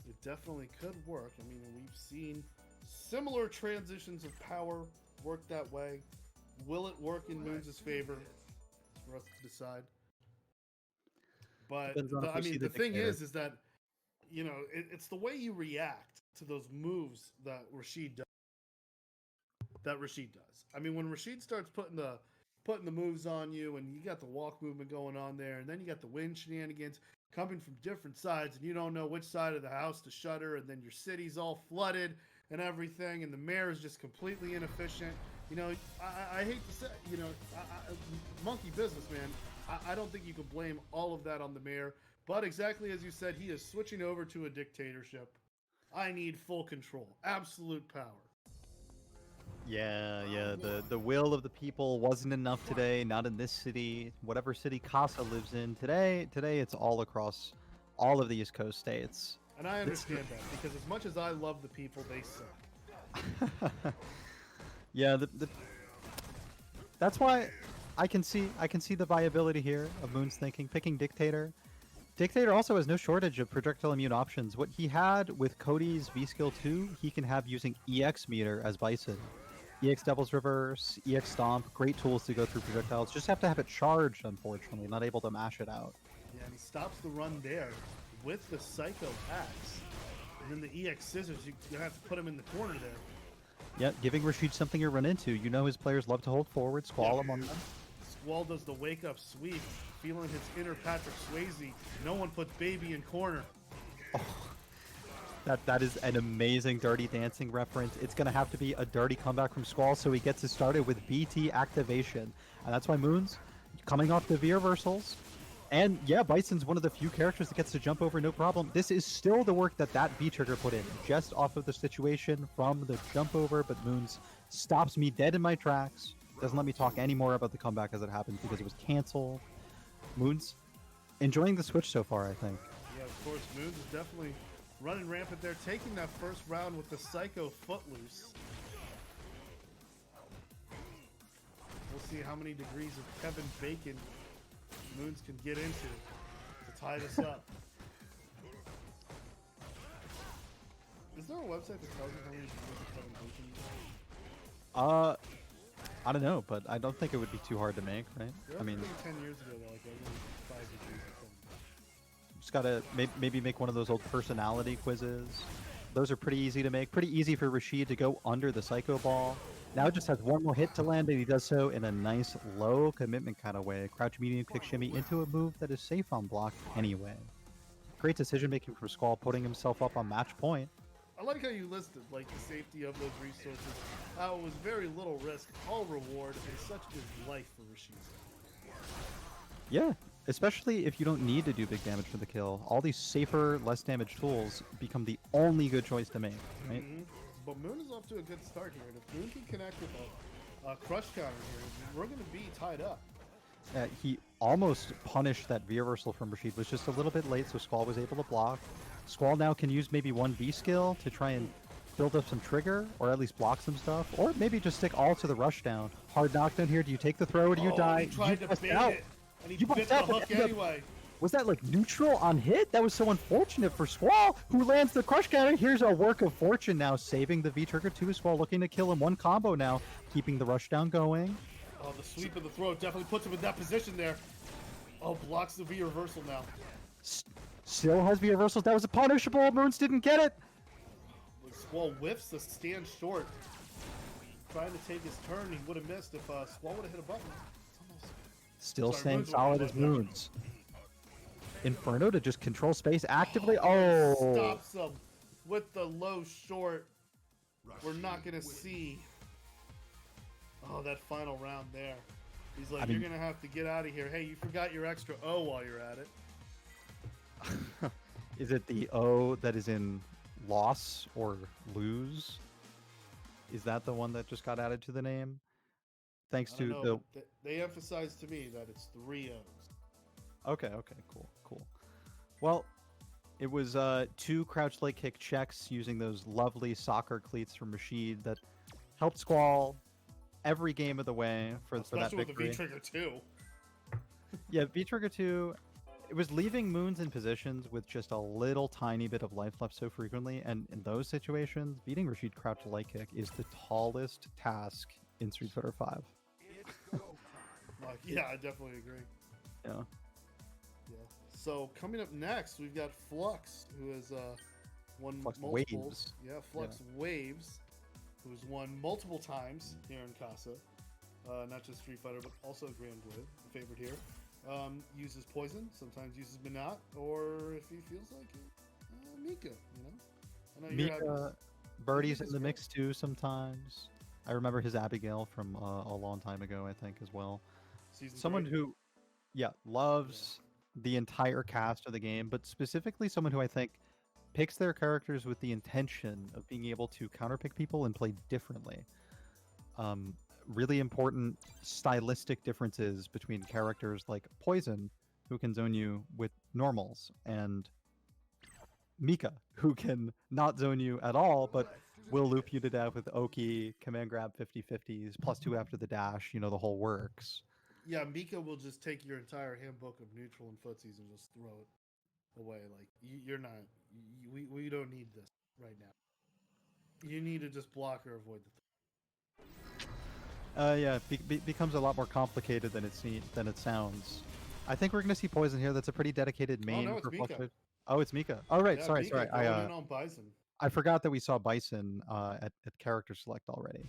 It definitely could work. I mean, we've seen similar transitions of power work that way. Will it work in Moons' favor? It's for us to decide. But I mean, the thing is that, you know, it's the way you react to those moves that Rashid does. I mean, when Rashid starts putting the putting the moves on you, and you got the walk movement going on there, and then you got the wind shenanigans coming from different sides, and you don't know which side of the house to shutter, and then your city's all flooded and everything, and the mayor is just completely inefficient. You know, I hate to say, you know, MonkeyBizness, man. I don't think you can blame all of that on the mayor, but exactly as you said, he is switching over to a dictatorship. I need full control, absolute power. Yeah. The will of the people wasn't enough today. Not in this city. Whatever city Casa lives in today. Today, it's all across all of the East Coast states. And I understand that because as much as I love the people, they suck. Yeah, that's why I can see the viability here of Moon's thinking, picking Dictator. Dictator also has no shortage of projectile immune options. What he had with Cody's V skill 2, he can have using EX meter as Bison. EX Devil's Reverse, EX Stomp, great tools to go through projectiles. Just have to have it charged, unfortunately, not able to mash it out. Yeah, and he stops the run there with the Psycho Axe. And then the EX Scissors, you're going to have to put him in the corner there. Yeah, giving Rashid something to run into. You know his players love to hold forward, Squall among them. Squall does the wake-up sweep, feeling his inner Patrick Swayze. No one puts baby in corner. Oh, that is an amazing Dirty Dancing reference. It's going to have to be a dirty comeback from Squall, so he gets it started with BT activation. And that's why Moon's coming off the V reversals. And yeah, Bison's one of the few characters that gets to jump over no problem. This is still the work that V-trigger put in, just off of the situation from the jump over, but Moon's stops me dead in my tracks. Doesn't let me talk any more about the comeback as it happens because it was canceled. Moon's enjoying the switch so far, I think. Yeah, of course, Moon's is definitely running rampant there, taking that first round with the Psycho Footloose. We'll see how many degrees of Kevin Bacon Moons can get into to tie this up. Is there a website that tells you how many degrees of Kevin Bacon you have? I don't know, but I don't think it would be too hard to make, right? I mean, 10 years ago, they're like only 5 degrees of Kevin Bacon. Just gotta maybe make one of those old personality quizzes. Those are pretty easy to make. Pretty easy for Rashid to go under the Psycho Ball. Now just has one more hit to land, and he does so in a nice low commitment kind of way. Crouch medium kick shimmy into a move that is safe on block anyway. Great decision making from Squall, putting himself up on match point. I like how you listed like the safety of those resources. How it was very little risk, all reward, and such is life for Rashid. Yeah, especially if you don't need to do big damage for the kill. All these safer, less damage tools become the only good choice to make, right? Mm-hmm. But Moon is off to a good start here, and if Moon can connect with a crush counter here, we're going to be tied up. He almost punished that V reversal from Rashid. Was just a little bit late, so Squall was able to block. Squall now can use maybe one V skill to try and build up some trigger, or at least block some stuff, or maybe just stick all to the rush down. Hard knockdown here. Do you take the throw or do you die? He tried to bait it, and he bit the hook anyway. Was that like neutral on hit? That was so unfortunate for Squall, who lands the crush counter. Here's a work of fortune now, saving the V trigger to Squall, looking to kill him. One combo now, keeping the rush down going. Oh, the sweep of the throw definitely puts him in that position there. Oh, blocks the V reversal now. Still has V reversals. That was a punishable. Moons didn't get it. Squall whiffs the stand short. Trying to take his turn, he would have missed if Squall would have hit a button. Still staying solid as Moons. Inferno to just control space actively. Oh! Stops him with the low short. We're not going to see. Oh, that final round there. He's like, you're going to have to get out of here. Hey, you forgot your extra O while you're at it. Is it the O that is in loss or lose? Is that the one that just got added to the name? Thanks to the... They emphasized to me that it's 3 O's. Okay, cool. Well, it was 2 crouch leg kick checks using those lovely soccer cleats from Rashid that helped Squall every game of the way for that victory. Especially with the V-Trigger 2. Yeah, V-Trigger 2, it was leaving Moons in positions with just a little tiny bit of life left so frequently, and in those situations, beating Rashid crouch leg kick is the tallest task in Street Fighter 5. Yeah, I definitely agree. Yeah. So coming up next, we've got Flux, who has won multiple. Waves. Yeah, Fluxwavez, who's won multiple times here in Casa. not just Street Fighter, but also Grand Blue, the favorite here. Uses Poison, sometimes uses Minot, or if he feels like it, Mika, you know? I know Mika, Birdie's in the great. mix too sometimes. I remember his Abigail from a long time ago, I think, as well. Season Someone 3. who, yeah, loves the entire cast of the game, but specifically someone who I think picks their characters with the intention of being able to counterpick people and play differently. Really important stylistic differences between characters like Poison, who can zone you with normals, and Mika, who can not zone you at all, but will loop you to death with Oki, command grab 50/50s, +2 after the dash, you know, the whole works. Yeah, Mika will just take your entire handbook of neutral and footsies and just throw it away. Like, you're not, we don't need this right now. You need to just block or avoid the Yeah, becomes a lot more complicated than it sounds. I think we're going to see Poison here. That's a pretty dedicated main no, it's for Mika. Fluxwavez. Oh, it's Mika. Oh, right. Yeah, sorry. Mika going in on Bison. I forgot that we saw Bison at character select already.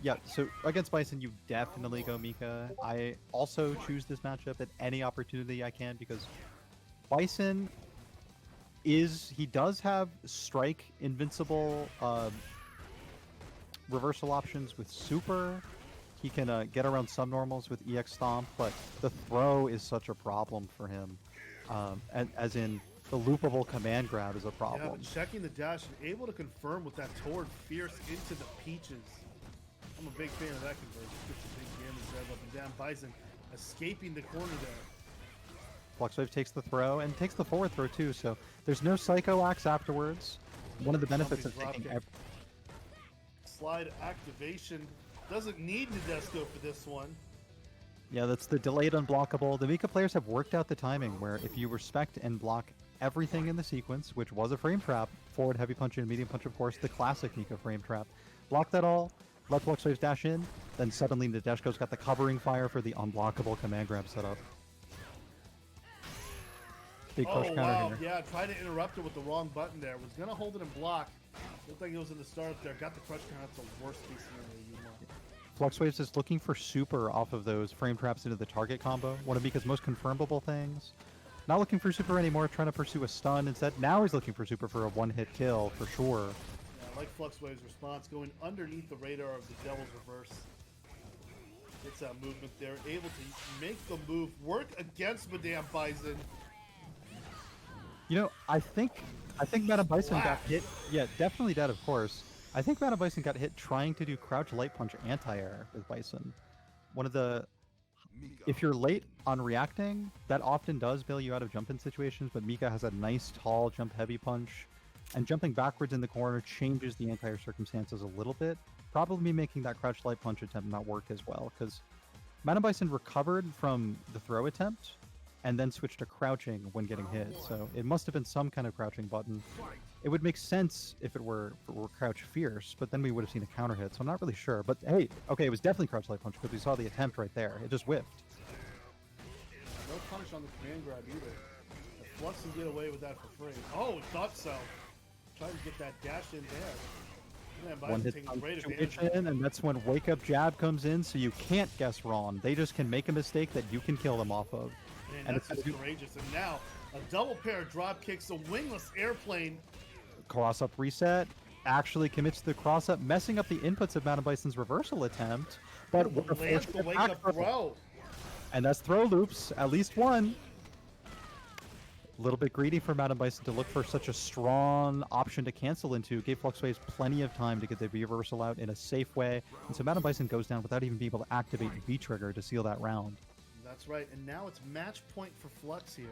Yeah, so against Bison, you definitely go Mika. I also choose this matchup at any opportunity I can because Bison he does have strike invincible reversal options with super. He can get around subnormals with EX Stomp, but the throw is such a problem for him. As in, the loopable command grab is a problem. Yeah, but checking the dash and able to confirm with that toward fierce into the peaches. I'm a big fan of that conversion. Gets a big damage drive up and down. Bison escaping the corner there. Fluxwave takes the throw and takes the forward throw too, so there's no Psycho Axe afterwards. One of the benefits of taking slide activation. Doesn't need Nadesco for this one. Yeah, that's the delayed unblockable. The Mika players have worked out the timing where if you respect and block everything in the sequence, which was a frame trap, forward heavy punch and medium punch, of course, the classic Mika frame trap, block that all, let Fluxwaves dash in, then suddenly Nadeshko's got the covering fire for the unblockable command grab setup. Big push counter here. Yeah, tried to interrupt it with the wrong button there. Was going to hold it in block. Looked like it was in the start there. Got the crush counter. That's the worst piece of you want. Fluxwaves is looking for super off of those frame traps into the target combo. One of Mika's most confirmable things. Not looking for super anymore, trying to pursue a stun instead. Now he's looking for super for a one-hit kill, for sure. Yeah, I like Fluxwave's response, going underneath the radar of the Devil's Reverse. Gets that movement there, able to make the move, work against MadameBison. You know, I think MadameBison got hit. Yeah, definitely dead, of course. I think MadameBison got hit trying to do crouch light punch anti-air with Bison. One of the... If you're late on reacting, that often does bail you out of jump-in situations, but Mika has a nice, tall jump heavy punch, and jumping backwards in the corner changes the anti-air circumstances a little bit, probably making that crouch light punch attempt not work as well, because MadameBison recovered from the throw attempt, and then switched to crouching when getting hit, so it must have been some kind of crouching button. It would make sense if it were crouch fierce, but then we would have seen a counter hit, so I'm not really sure. But hey, okay, it was definitely crouch light punch because we saw the attempt right there. It just whiffed. No punish on the command grab either. If Flux can get away with that for free. Oh, thought so. Trying to get that dash in there. Man, One hit taking great advantage. and that's when wake up jab comes in, so you can't guess wrong. They just can make a mistake that you can kill them off of. Man, and that's just courageous. And now a double pair of drop kicks, a wingless airplane. Cross up reset, actually commits to the cross up, messing up the inputs of MadameBison's reversal attempt, but with a lands the wake up throw. And that's throw loops, at least one. A little bit greedy for MadameBison to look for such a strong option to cancel into. Gave Fluxwaves plenty of time to get the reversal out in a safe way, and so MadameBison goes down without even being able to activate V-Trigger to seal that round. That's right, and now it's match point for Flux here.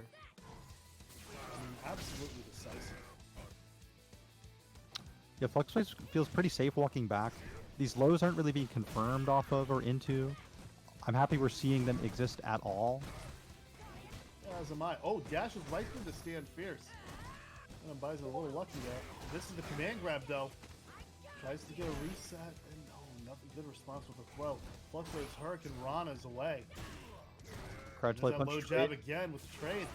I mean, absolutely decisive. Yeah, Fluxwave feels pretty safe walking back. These lows aren't really being confirmed off of or into. I'm happy we're seeing them exist at all. As am I. Oh, dashes right through the stand fierce. MadameBison a little lucky there. This is the command grab though. Tries to get a reset, and oh, nothing. Good response with the throw. Fluxwave's Hurricane Rana's away. Crouch light punch low trade. jab again with the trade.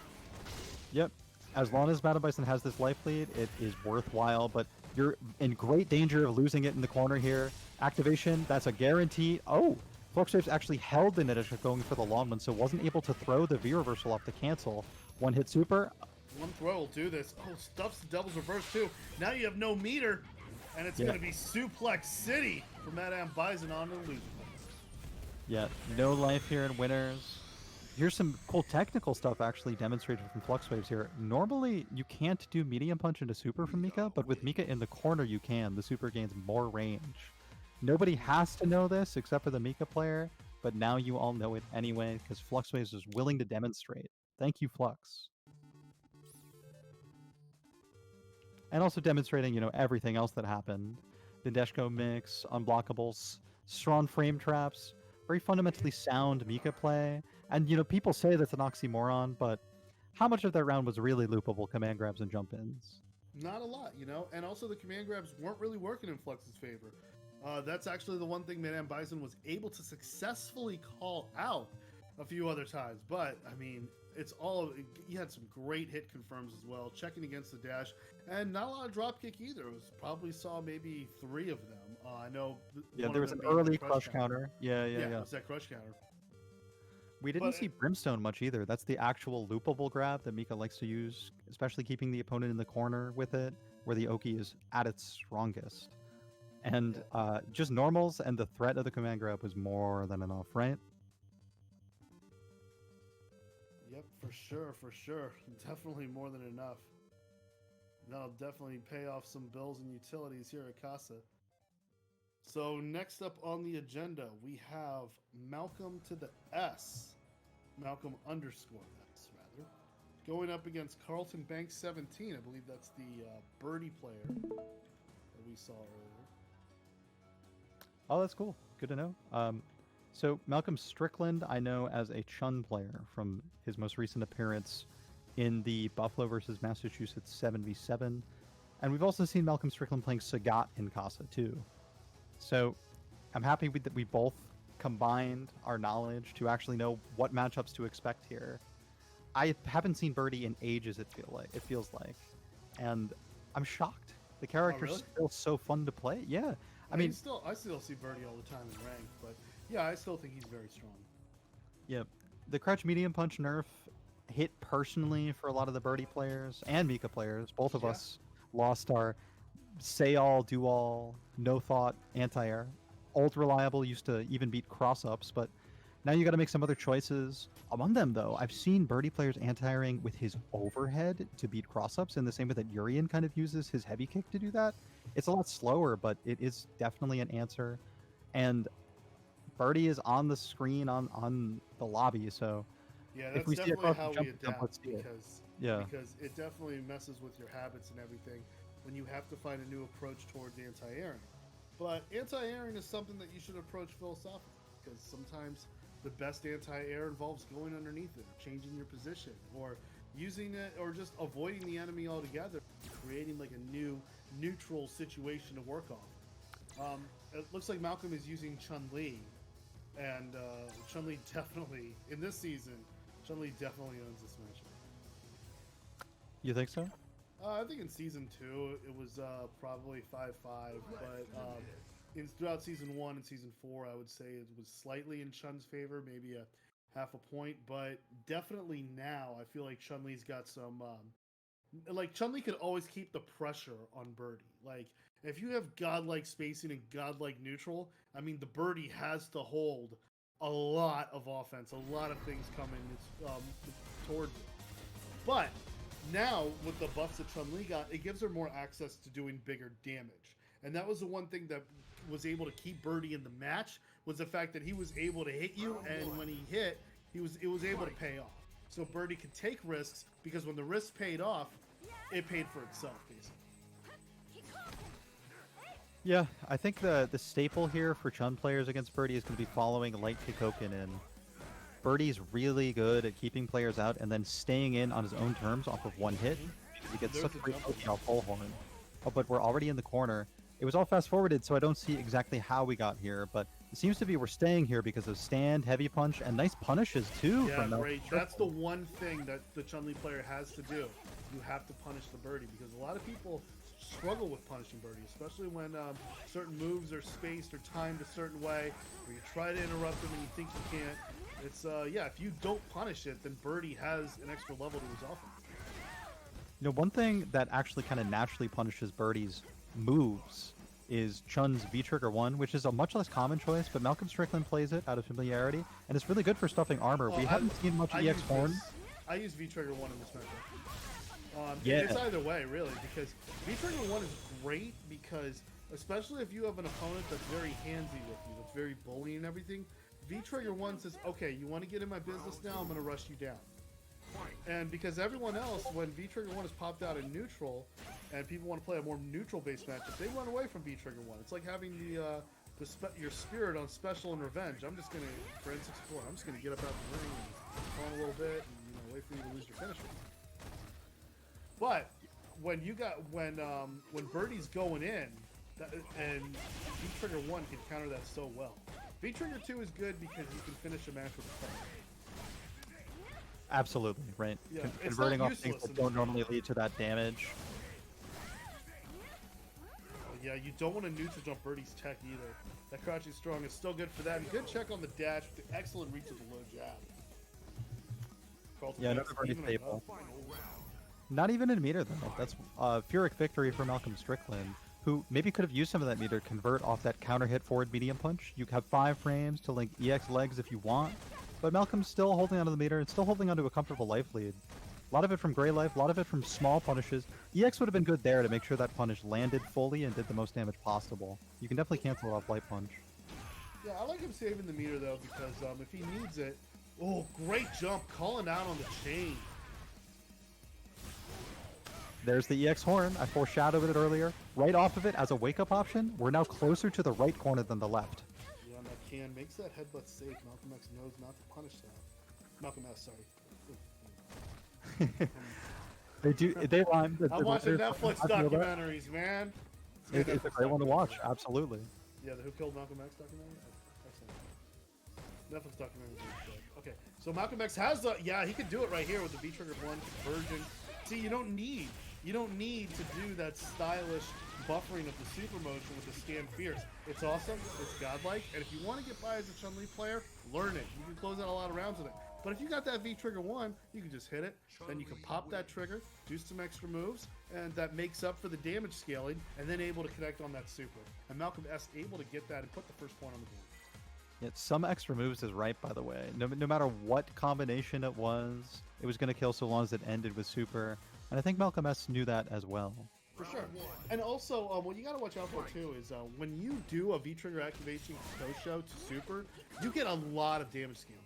Yep. As long as MadameBison has this life lead, it is worthwhile, but you're in great danger of losing it in the corner here. Activation, that's a guarantee. Oh, Fluxwavez actually held the Nadeshiko going for the long one, so wasn't able to throw the V-reversal off the cancel. One hit super. One throw will do this. Oh, stuffs the Devil's Reverse too. Now you have no meter, and it's going to be Suplex City for MadameBison on the loser. Yeah, no life here in winners. Here's some cool technical stuff actually demonstrated from Fluxwavez here. Normally, you can't do medium punch into super from Mika, but with Mika in the corner, you can. The super gains more range. Nobody has to know this except for the Mika player, but now you all know it anyway because Fluxwavez is willing to demonstrate. Thank you, Flux. And also demonstrating, you know, everything else that happened. The Deshko mix, unblockables, strong frame traps, very fundamentally sound Mika play. And, you know, people say that's an oxymoron, but how much of that round was really loopable command grabs and jump-ins? Not a lot, you know? And also the command grabs weren't really working in Flux's favor. That's actually the one thing MadameBison was able to successfully call out a few other times. But, I mean, it's all... You had some great hit confirms as well, checking against the dash. And not a lot of dropkick either. It was probably saw maybe 3 of them. I know... Yeah, there was an early crush counter. Yeah. It was that crush counter. We didn't see Brimstone much either. That's the actual loopable grab that Mika likes to use, especially keeping the opponent in the corner with it, where the Oki is at its strongest. And just normals and the threat of the command grab was more than enough, right? Yep, for sure. Definitely more than enough. That'll definitely pay off some bills and utilities here at Casa. So next up on the agenda, we have Malcolm to the S. Malcolm underscore S, rather. Going up against Carlton Banks 17. I believe that's the Birdie player that we saw earlier. Oh, that's cool. Good to know. So Malcolm Strickland, I know as a Chun player from his most recent appearance in the Buffalo versus Massachusetts 7v7. And we've also seen Malcolm Strickland playing Sagat in Casa too. So I'm happy that we both combined our knowledge to actually know what matchups to expect here. I haven't seen Birdie in ages, it feels like. And I'm shocked. The character's still so fun to play. Yeah. I mean, I still see Birdie all the time in ranked, but yeah, I still think he's very strong. Yeah. The crouch medium punch nerf hit personally for a lot of the Birdie players and Mika players. Both of us lost our say all, do all, no thought, anti-air. Old reliable used to even beat cross-ups, but now you got to make some other choices. Among them, though, I've seen Birdie players anti-airing with his overhead to beat cross-ups in the same way that Urian kind of uses his heavy kick to do that. It's a lot slower, but it is definitely an answer. And Birdie is on the screen on the lobby, so yeah, that's if we definitely see how we adapt because it definitely messes with your habits and everything when you have to find a new approach towards anti-airing. But anti-airing is something that you should approach philosophically, because sometimes the best anti-air involves going underneath it, or changing your position, or using it, or just avoiding the enemy altogether, creating like a new neutral situation to work on. It looks like Malcolm is using Chun-Li, and Chun-Li definitely, in this season, Chun-Li definitely owns this match. You think so? I think in season 2 it was probably 5-5, but throughout season 1 and season 4, I would say it was slightly in Chun's favor, maybe a half a point, but definitely now I feel like Chun-Li's got some. Like Chun-Li could always keep the pressure on Birdie. Like if you have godlike spacing and godlike neutral, I mean the Birdie has to hold a lot of offense, a lot of things coming towards it, but now, with the buffs that Chun-Li got, it gives her more access to doing bigger damage. And that was the one thing that was able to keep Birdie in the match, was the fact that he was able to hit you, and when he hit, it was able to pay off. So Birdie could take risks, because when the risks paid off, it paid for itself, basically. Yeah, I think the staple here for Chun players against Birdie is going to be following light Kikoken in. Birdie's really good at keeping players out and then staying in on his own terms off of one hit. He gets such great poking off Bullhorn. Oh, but we're already in the corner. It was all fast-forwarded, so I don't see exactly how we got here, but it seems to be we're staying here because of stand, heavy punch, and nice punishes, too. Yeah, great. That's the one thing that the Chun-Li player has to do. You have to punish the Birdie, because a lot of people struggle with punishing Birdie, especially when certain moves are spaced or timed a certain way, or you try to interrupt him and you think you can't. It's yeah, if you don't punish it, then Birdie has an extra level to his offense. You know, one thing that actually kind of naturally punishes Birdie's moves is Chun's V-Trigger 1, which is a much less common choice, but Malcolm Strickland plays it out of familiarity, and it's really good for stuffing armor. We haven't seen much EX Horn. I use V-Trigger 1 in this matchup. Yeah. It's either way, really, because V-Trigger 1 is great because, especially if you have an opponent that's very handsy with you, that's very bullying and everything, V-Trigger 1 says, okay, you want to get in my business now, I'm going to rush you down. And because everyone else, when V-Trigger 1 is popped out in neutral, and people want to play a more neutral-based matchup, they run away from V-Trigger 1. It's like having your spirit on Special and Revenge. I'm just going to, for N64, I'm just going to get up out the ring and phone a little bit, and wait for you to lose your finisher. But when Birdie's going in, and V-Trigger 1 can counter that so well. V-Trigger 2 is good because you can finish a match with a phone. Absolutely, right. Yeah, Converting off things that don't normally lead to that damage. Yeah, you don't want to neutral jump Birdie's tech either. That crouching strong is still good for that. And good check on the dash with the excellent reach of the low jab. Carlton, yeah, another Birdie staple. Not even in meter though. That's Pyrrhic victory for Malcolm Strickland, who maybe could have used some of that meter to convert off that counter hit forward medium punch. You have 5 frames to link EX legs if you want. But Malcolm's still holding onto the meter and still holding onto a comfortable life lead. A lot of it from Grey Life, a lot of it from small punishes. EX would have been good there to make sure that punish landed fully and did the most damage possible. You can definitely cancel it off Light Punch. Yeah, I like him saving the meter though, because if he needs it... Oh, great jump, calling out on the chain. There's the EX Horn. I foreshadowed it earlier. Right off of it as a wake-up option, we're now closer to the right corner than the left. Can makes that headbutt safe. Malcolm X knows not to punish that. Malcolm S, sorry. They rhyme. I'm watching Netflix documentaries, man. It's a great one to watch, absolutely. Yeah, the Who Killed Malcolm X documentary? Excellent. Netflix documentary is good. Okay, so Malcolm X has the, yeah, he could do it right here with the V-Trigger 1 conversion. See, you don't need to do that stylish buffering of the super motion with the stand fierce. It's awesome, it's godlike, and if you want to get by as a Chun-Li player, learn it. You can close out a lot of rounds with it. But if you got that V-Trigger 1, you can just hit it, then you can pop that trigger, do some extra moves, and that makes up for the damage scaling, and then able to connect on that super. And Malcolm S able to get that and put the first point on the board. Yeah, some extra moves is right, by the way. No matter what combination it was going to kill so long as it ended with super. And I think Malcolm S knew that as well. For sure. And also, what you got to watch out for, too, is when you do a V-Trigger activation Kosho to super, you get a lot of damage scaling.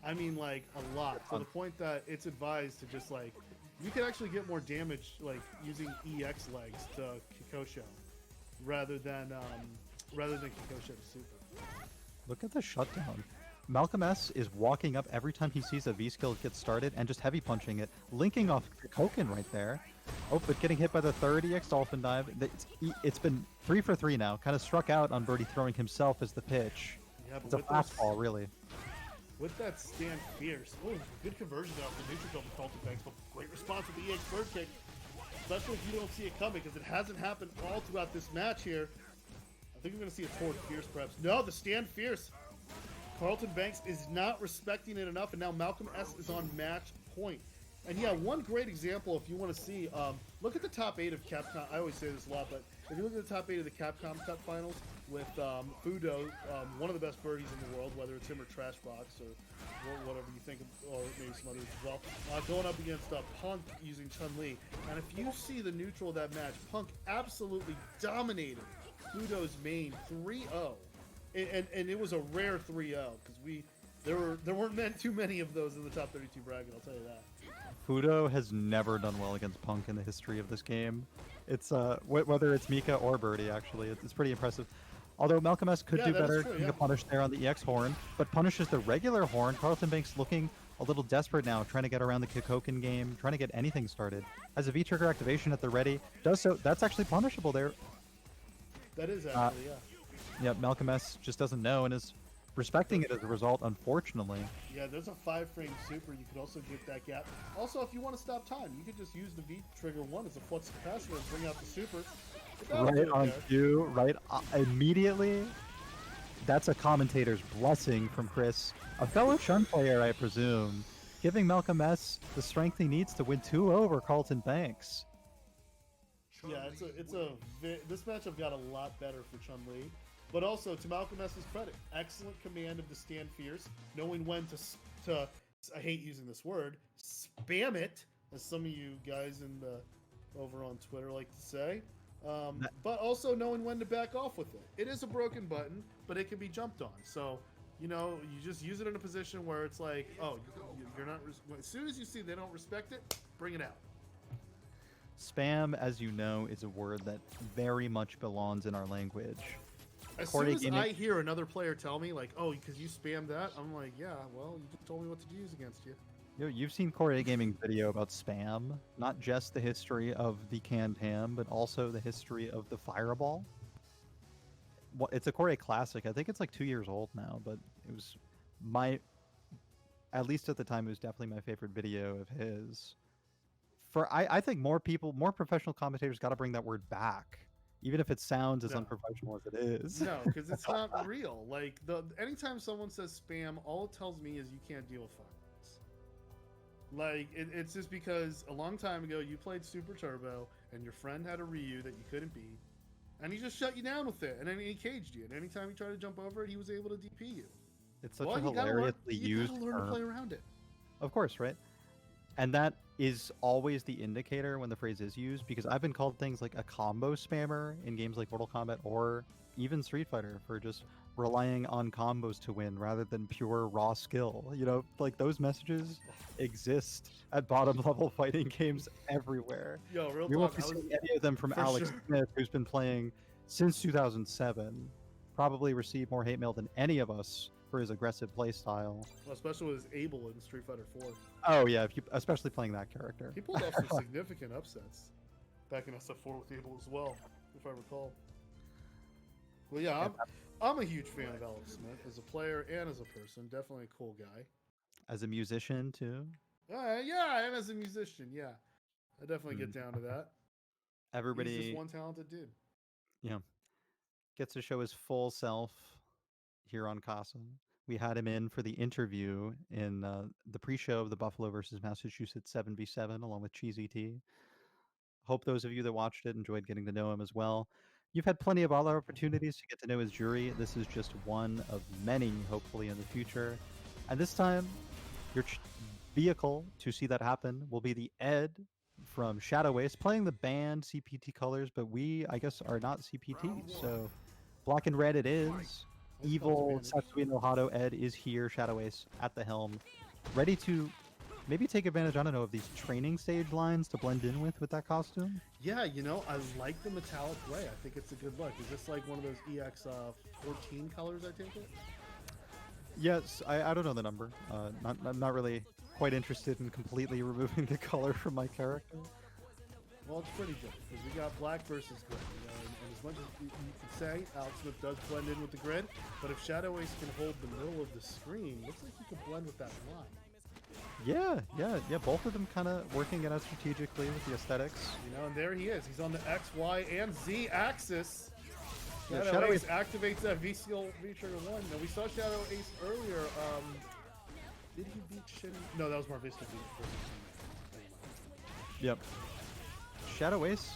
I mean, like, a lot. To the point that it's advised to just, like, you can actually get more damage, like, using EX legs to Kikosho rather than Kikosho to super. Look at the shutdown. Malcolm S is walking up every time he sees a V-skill get started and just heavy punching it, linking off Koken right there. Oh, but getting hit by the third EX Dolphin Dive. It's been 3 for 3 now. Kind of struck out on Birdie throwing himself as the pitch. Yeah, it's a fastball, really. With that stand fierce. Oh, good conversion off the neutral jump with Carlton Banks, but great response with the EX bird kick. Especially if you don't see it coming, because it hasn't happened all throughout this match here. I think we're going to see a forward fierce, perhaps. No, the stand fierce. Carlton Banks is not respecting it enough, and now Malcolm S is on match point. And yeah, one great example, if you want to see, look at the top 8 of Capcom. I always say this a lot, but if you look at the top 8 of the Capcom Cup finals with Fudo, one of the best birdies in the world, whether it's him or Trashbox or whatever you think, or maybe some others as well, going up against Punk using Chun-Li. And if you see the neutral of that match, Punk absolutely dominated Fudo's main 3-0. And it was a rare 3-0 because there weren't too many of those in the top 32 bracket. I'll tell you that. Fudo has never done well against Punk in the history of this game. It's whether it's Mika or Birdie, actually, it's pretty impressive. Although Malcolm S could do better getting a punish there on the EX Horn, but punishes the regular Horn. Carlton Banks looking a little desperate now, trying to get around the Kikoken game, trying to get anything started. Has a V-Trigger activation at the ready. Does so. That's actually punishable there. That is actually, yeah. Yeah, Malcolm S just doesn't know and is respecting it as a result, unfortunately. Yeah, there's a 5-frame super. You could also get that gap. Also, if you want to stop time, you could just use the V trigger 1 as a flux capacitor and bring out the super. Right on cue, right immediately. That's a commentator's blessing from Chris, a fellow Chun player, I presume, giving Malcolm S the strength he needs to win 2 over Carlton Banks. Yeah, this matchup got a lot better for Chun-Li, but also to Malcolm S's credit, excellent command of the stand fierce, knowing when to I hate using this word, spam it, as some of you guys over on Twitter like to say. But also knowing when to back off with it. It is a broken button, but it can be jumped on. So, you know, you just use it in a position where it's like, oh, you're not. As soon as you see they don't respect it, bring it out. Spam, as you know, is a word that very much belongs in our language. As soon as I hear another player tell me, like, oh, because you spammed that, I'm like, yeah, well, you just told me what to use against you. You've seen Corey Gaming's video about spam, not just the history of the canned ham, but also the history of the fireball. It's a Corey classic. I think it's like 2 years old now, but it was at least at the time, it was definitely my favorite video of his. I think more professional commentators got to bring that word back, even if it sounds as unprofessional as it is. No, because it's not real. Like, anytime someone says spam, all it tells me is you can't deal with fire. Like, it's just because a long time ago you played Super Turbo and your friend had a Ryu that you couldn't beat, and he just shut you down with it, and then he caged you. And anytime you tried to jump over it, he was able to DP you. It's such a hilariously used term. You gotta learn to play around it. Of course, right? And that is always the indicator when the phrase is used, because I've been called things like a combo spammer in games like Mortal Kombat or even Street Fighter for just relying on combos to win rather than pure raw skill. You know, like those messages exist at bottom level fighting games everywhere. Yo, real you won't be seeing any of them from Alex Smith, who's been playing since 2007. Probably received more hate mail than any of us for his aggressive play style. Well, especially with his Abel in Street Fighter 4. Oh yeah, especially playing that character. He pulled off some significant upsets back in SF4 with Abel as well, if I recall. Well, yeah, I'm a huge fan of Alex Smith as a player and as a person. Definitely a cool guy. As a musician too. Yeah, and as a musician, yeah, I definitely get down to that. Everybody, he's just one talented dude. Yeah, gets to show his full self here on Casa. We had him in for the interview in the pre-show of the Buffalo versus Massachusetts 7v7 along with Cheesy T. Hope those of you that watched it enjoyed getting to know him as well. You've had plenty of other opportunities to get to know his Juri. This is just one of many, hopefully, in the future. And this time, your vehicle to see that happen will be the Ed from Shadow Ace, playing the band CPT colors, but we, I guess, are not CPT. So black and red it is. Evil Satsui no Hado Ed is here, Shadow Ace at the helm, ready to maybe take advantage, I don't know, of these training stage lines to blend in with that costume. Yeah, you know, I like the metallic gray. I think it's a good look. Is this like one of those EX 14 colors, I take it? Yes, I don't know the number. I'm not really quite interested in completely removing the color from my character. Well, it's pretty good, because we got black versus grid. You know, and as much as you can say, Alex Smith does blend in with the grid, but if Shadow Ace can hold the middle of the screen, looks like he can blend with that line. Yeah. Both of them kind of working it out strategically with the aesthetics. You know, and there he is. He's on the X, Y, and Z axis. Yeah, Shadow Ace activates that V-Skill V-Trigger 1. Now, we saw Shadow Ace earlier. Did he beat Shin? No, that was Marvisto. Yep. Shadow Ace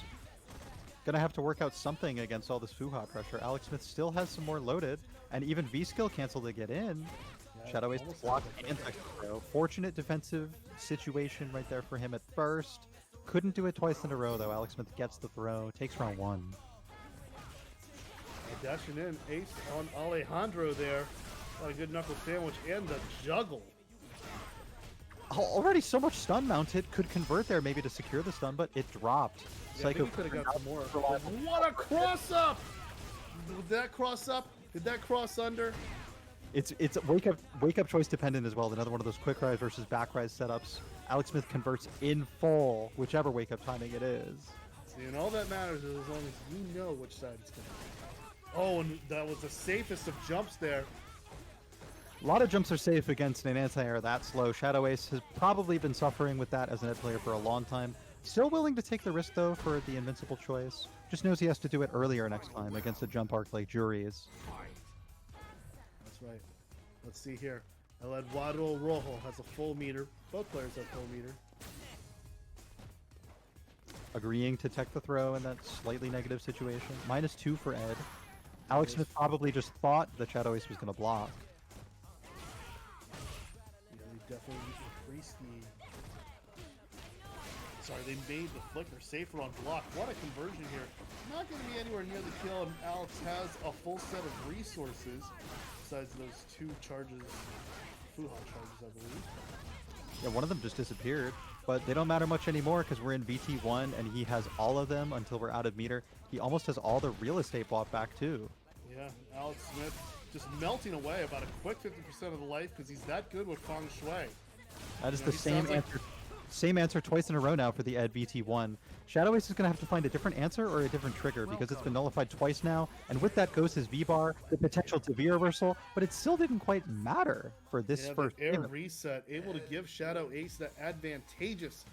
gonna have to work out something against all this Fuha pressure. Alex Smith still has some more loaded, and even V-Skill cancel to get in. Shadow Ace blocked and throw. Fortunate defensive situation right there for him at first. Couldn't do it twice in a row though. Alex Smith gets the throw, takes round 1. Dashing in, Ace on Alejandro there. Got a good knuckle sandwich and the juggle. Already so much stun mounted, could convert there maybe to secure the stun, but it dropped. Yeah, Psycho could have got some more. What a cross up! Did that cross up? Did that cross under? It's wake up choice dependent as well. Another one of those quick rise versus back rise setups. Alex Smith converts in full, whichever wake up timing it is. See, and all that matters is as long as you know which side it's going to be. Oh, and that was the safest of jumps there. A lot of jumps are safe against an anti-air that slow. Shadow Ace has probably been suffering with that as an Ed player for a long time. Still willing to take the risk, though, for the invincible choice. Just knows he has to do it earlier next time against a jump arc like Juri's. That's right. Let's see here. El Eduardo Rojo has a full meter. Both players have full meter. Agreeing to tech the throw in that slightly negative situation. -2 for Ed. Alex Smith probably just thought that Shadow Ace was going to block. Yeah, they definitely increased the... Sorry, they made the flicker safer on block. What a conversion here. Not going to be anywhere near the kill, and Alex has a full set of resources besides those 2 charges, Fuha charges, I believe. Yeah, one of them just disappeared, but they don't matter much anymore because we're in VT1 and he has all of them until we're out of meter. He almost has all the real estate bought back too. Yeah, Alex Smith just melting away about a quick 50% of the life because he's that good with Feng Shui. That is You know, the same answer. Same answer twice in a row now for the Ed VT1. Shadow Ace is going to have to find a different answer or a different trigger because it's been nullified twice now, and with that goes his V-bar, the potential to V-reversal, but it still didn't quite matter for this first air game. reset, able to give Shadow Ace that advantageous,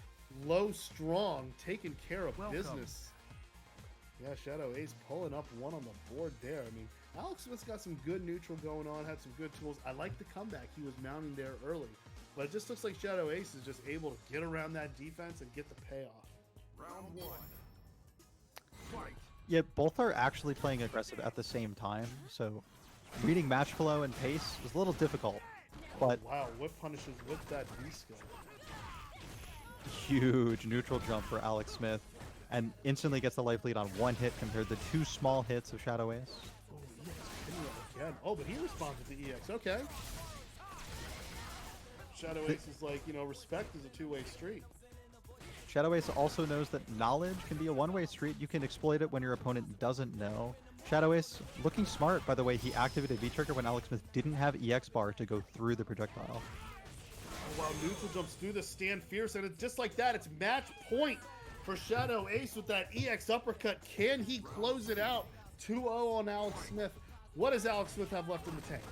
low, strong, taking care of business. Yeah, Shadow Ace pulling up one on the board there. I mean, Alex Smith's got some good neutral going on, had some good tools. I like the comeback he was mounting there early. But it just looks like Shadow Ace is just able to get around that defense and get the payoff. Round 1. Fight. Yeah, both are actually playing aggressive at the same time, so reading match flow and pace is a little difficult. But Wow, whip punishes with that V-skill. huge neutral jump for Alex Smith, and instantly gets the life lead on 1 hit compared to 2 small hits of Shadow Ace. Oh, EX hitting it again. Oh, but he responds with the EX. Okay. Shadow Ace is like, you know, respect is a 2-way street. Shadow Ace also knows that knowledge can be a 1-way street. You can exploit it when your opponent doesn't know. Shadow Ace looking smart, by the way. He activated V-Trigger when Alex Smith didn't have EX bar to go through the projectile. Oh, wow, neutral jumps through the stand fierce, and it's just like that. It's match point for Shadow Ace with that EX uppercut. Can he close it out? 2-0 on Alex Smith. What does Alex Smith have left in the tank?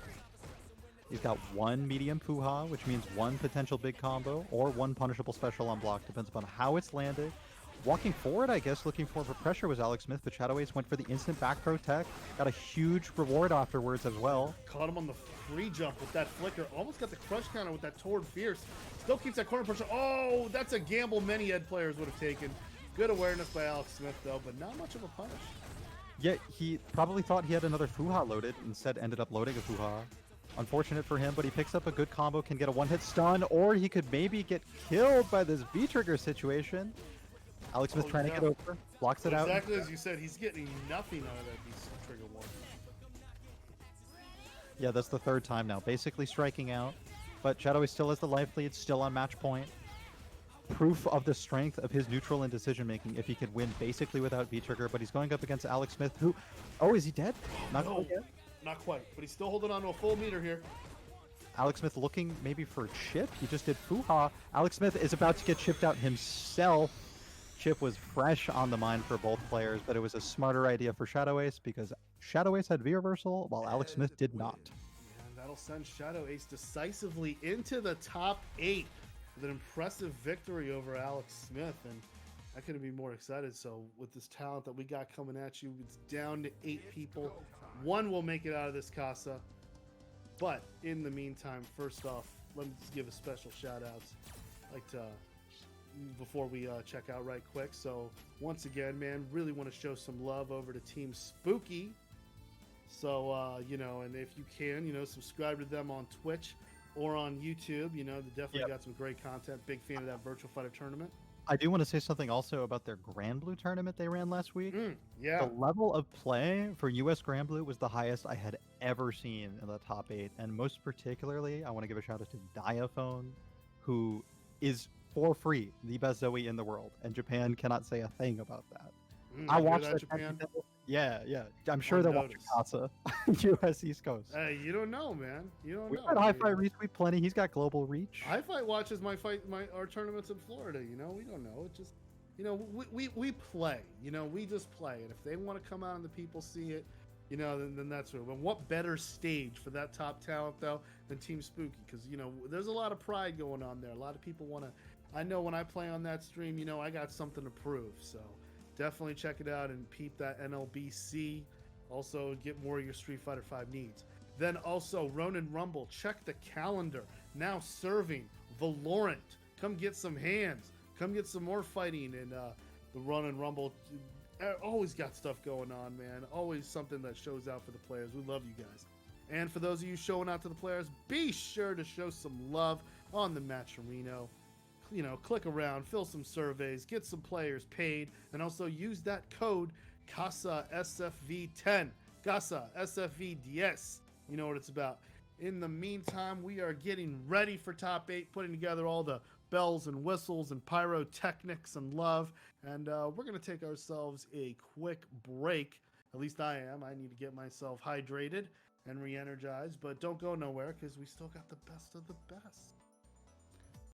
He's got 1 medium Fuha, which means 1 potential big combo, or 1 punishable special on block. Depends upon how it's landed. Walking forward, I guess, looking for pressure was Alex Smith, but Shadow Ace went for the instant back throw tech. Got a huge reward afterwards as well. Caught him on the free jump with that flicker. Almost got the crush counter with that toward fierce. Still keeps that corner pressure. Oh, that's a gamble many Ed players would have taken. Good awareness by Alex Smith, though, but not much of a punish. Yeah, he probably thought he had another Fuha loaded, instead ended up loading a Fuha. Unfortunate for him, but he picks up a good combo, can get a 1-hit stun, or he could maybe get killed by this V-trigger situation. Alex Smith trying to get over, blocks it out. Exactly as you said, he's getting nothing out of that V-trigger one. Yeah, that's the 3rd time now, basically striking out. But Shadow Ace still has the life lead, still on match point. Proof of the strength of his neutral and decision making if he could win basically without V-trigger, but he's going up against Alex Smith, who... Oh, is he dead? Not No, quite yet. not quite, but he's still holding on to a full meter here. Alex Smith looking maybe for a chip. He just did Fuha. Alex Smith is about to get chipped out himself. Chip was fresh on the mind for both players, but it was a smarter idea for Shadow Ace because Shadow Ace had V-reversal while Alex Smith did not. And that'll send Shadow Ace decisively into the top 8 with an impressive victory over Alex Smith. And I couldn't be more excited. So with this talent that we got coming at you, it's down to 8 people. 1 will make it out of this Casa. But in the meantime, first off, let me just give a special shout out. I'd like to, before we check out right quick. So once again, man, really want to show some love over to Team Spooky. So, you know, and if you can, you know, subscribe to them on Twitch or on YouTube. You know, they definitely got some great content. Big fan of that Virtual Fighter tournament. I do want to say something also about their Grand Blue tournament they ran last week. Yeah. The level of play for US Grand Blue was the highest I had ever seen in the top 8. And most particularly, I want to give a shout out to DiegoV, who is for free the best Zoe in the world. And Japan cannot say a thing about that. I watched that Japan. Yeah. I'm sure they're watching Casa. US East Coast. Hey, you don't know, man. You don't We've know. got Hi-Fi retweet plenty. He's got global reach. Hi-Fi watches our tournaments in Florida. You know, we don't know. It just, you know, we play. You know, we just play. And if they want to come out and the people see it, you know, then that's what. But what better stage for that top talent though than Team Spooky? Because you know, there's a lot of pride going on there. A lot of people want to. I know when I play on that stream, you know, I got something to prove. So definitely check it out and peep that NLBC. Also, get more of your Street Fighter V needs. Then also Ronin Rumble. Check the calendar. Now serving Valorant. Come get some hands. Come get some more fighting in the Ronin Rumble. Always got stuff going on, man. Always something that shows out for the players. We love you guys. And for those of you showing out to the players, be sure to show some love on the Matcherino. You know, click around, fill some surveys, get some players paid, and also use that code Casa SFV10. Casa SFVDS. You know what it's about. In the meantime, we are getting ready for top 8, putting together all the bells and whistles and pyrotechnics and love. And we're going to take ourselves a quick break. At least I am. I need to get myself hydrated and re-energized. But don't go nowhere because we still got the best of the best.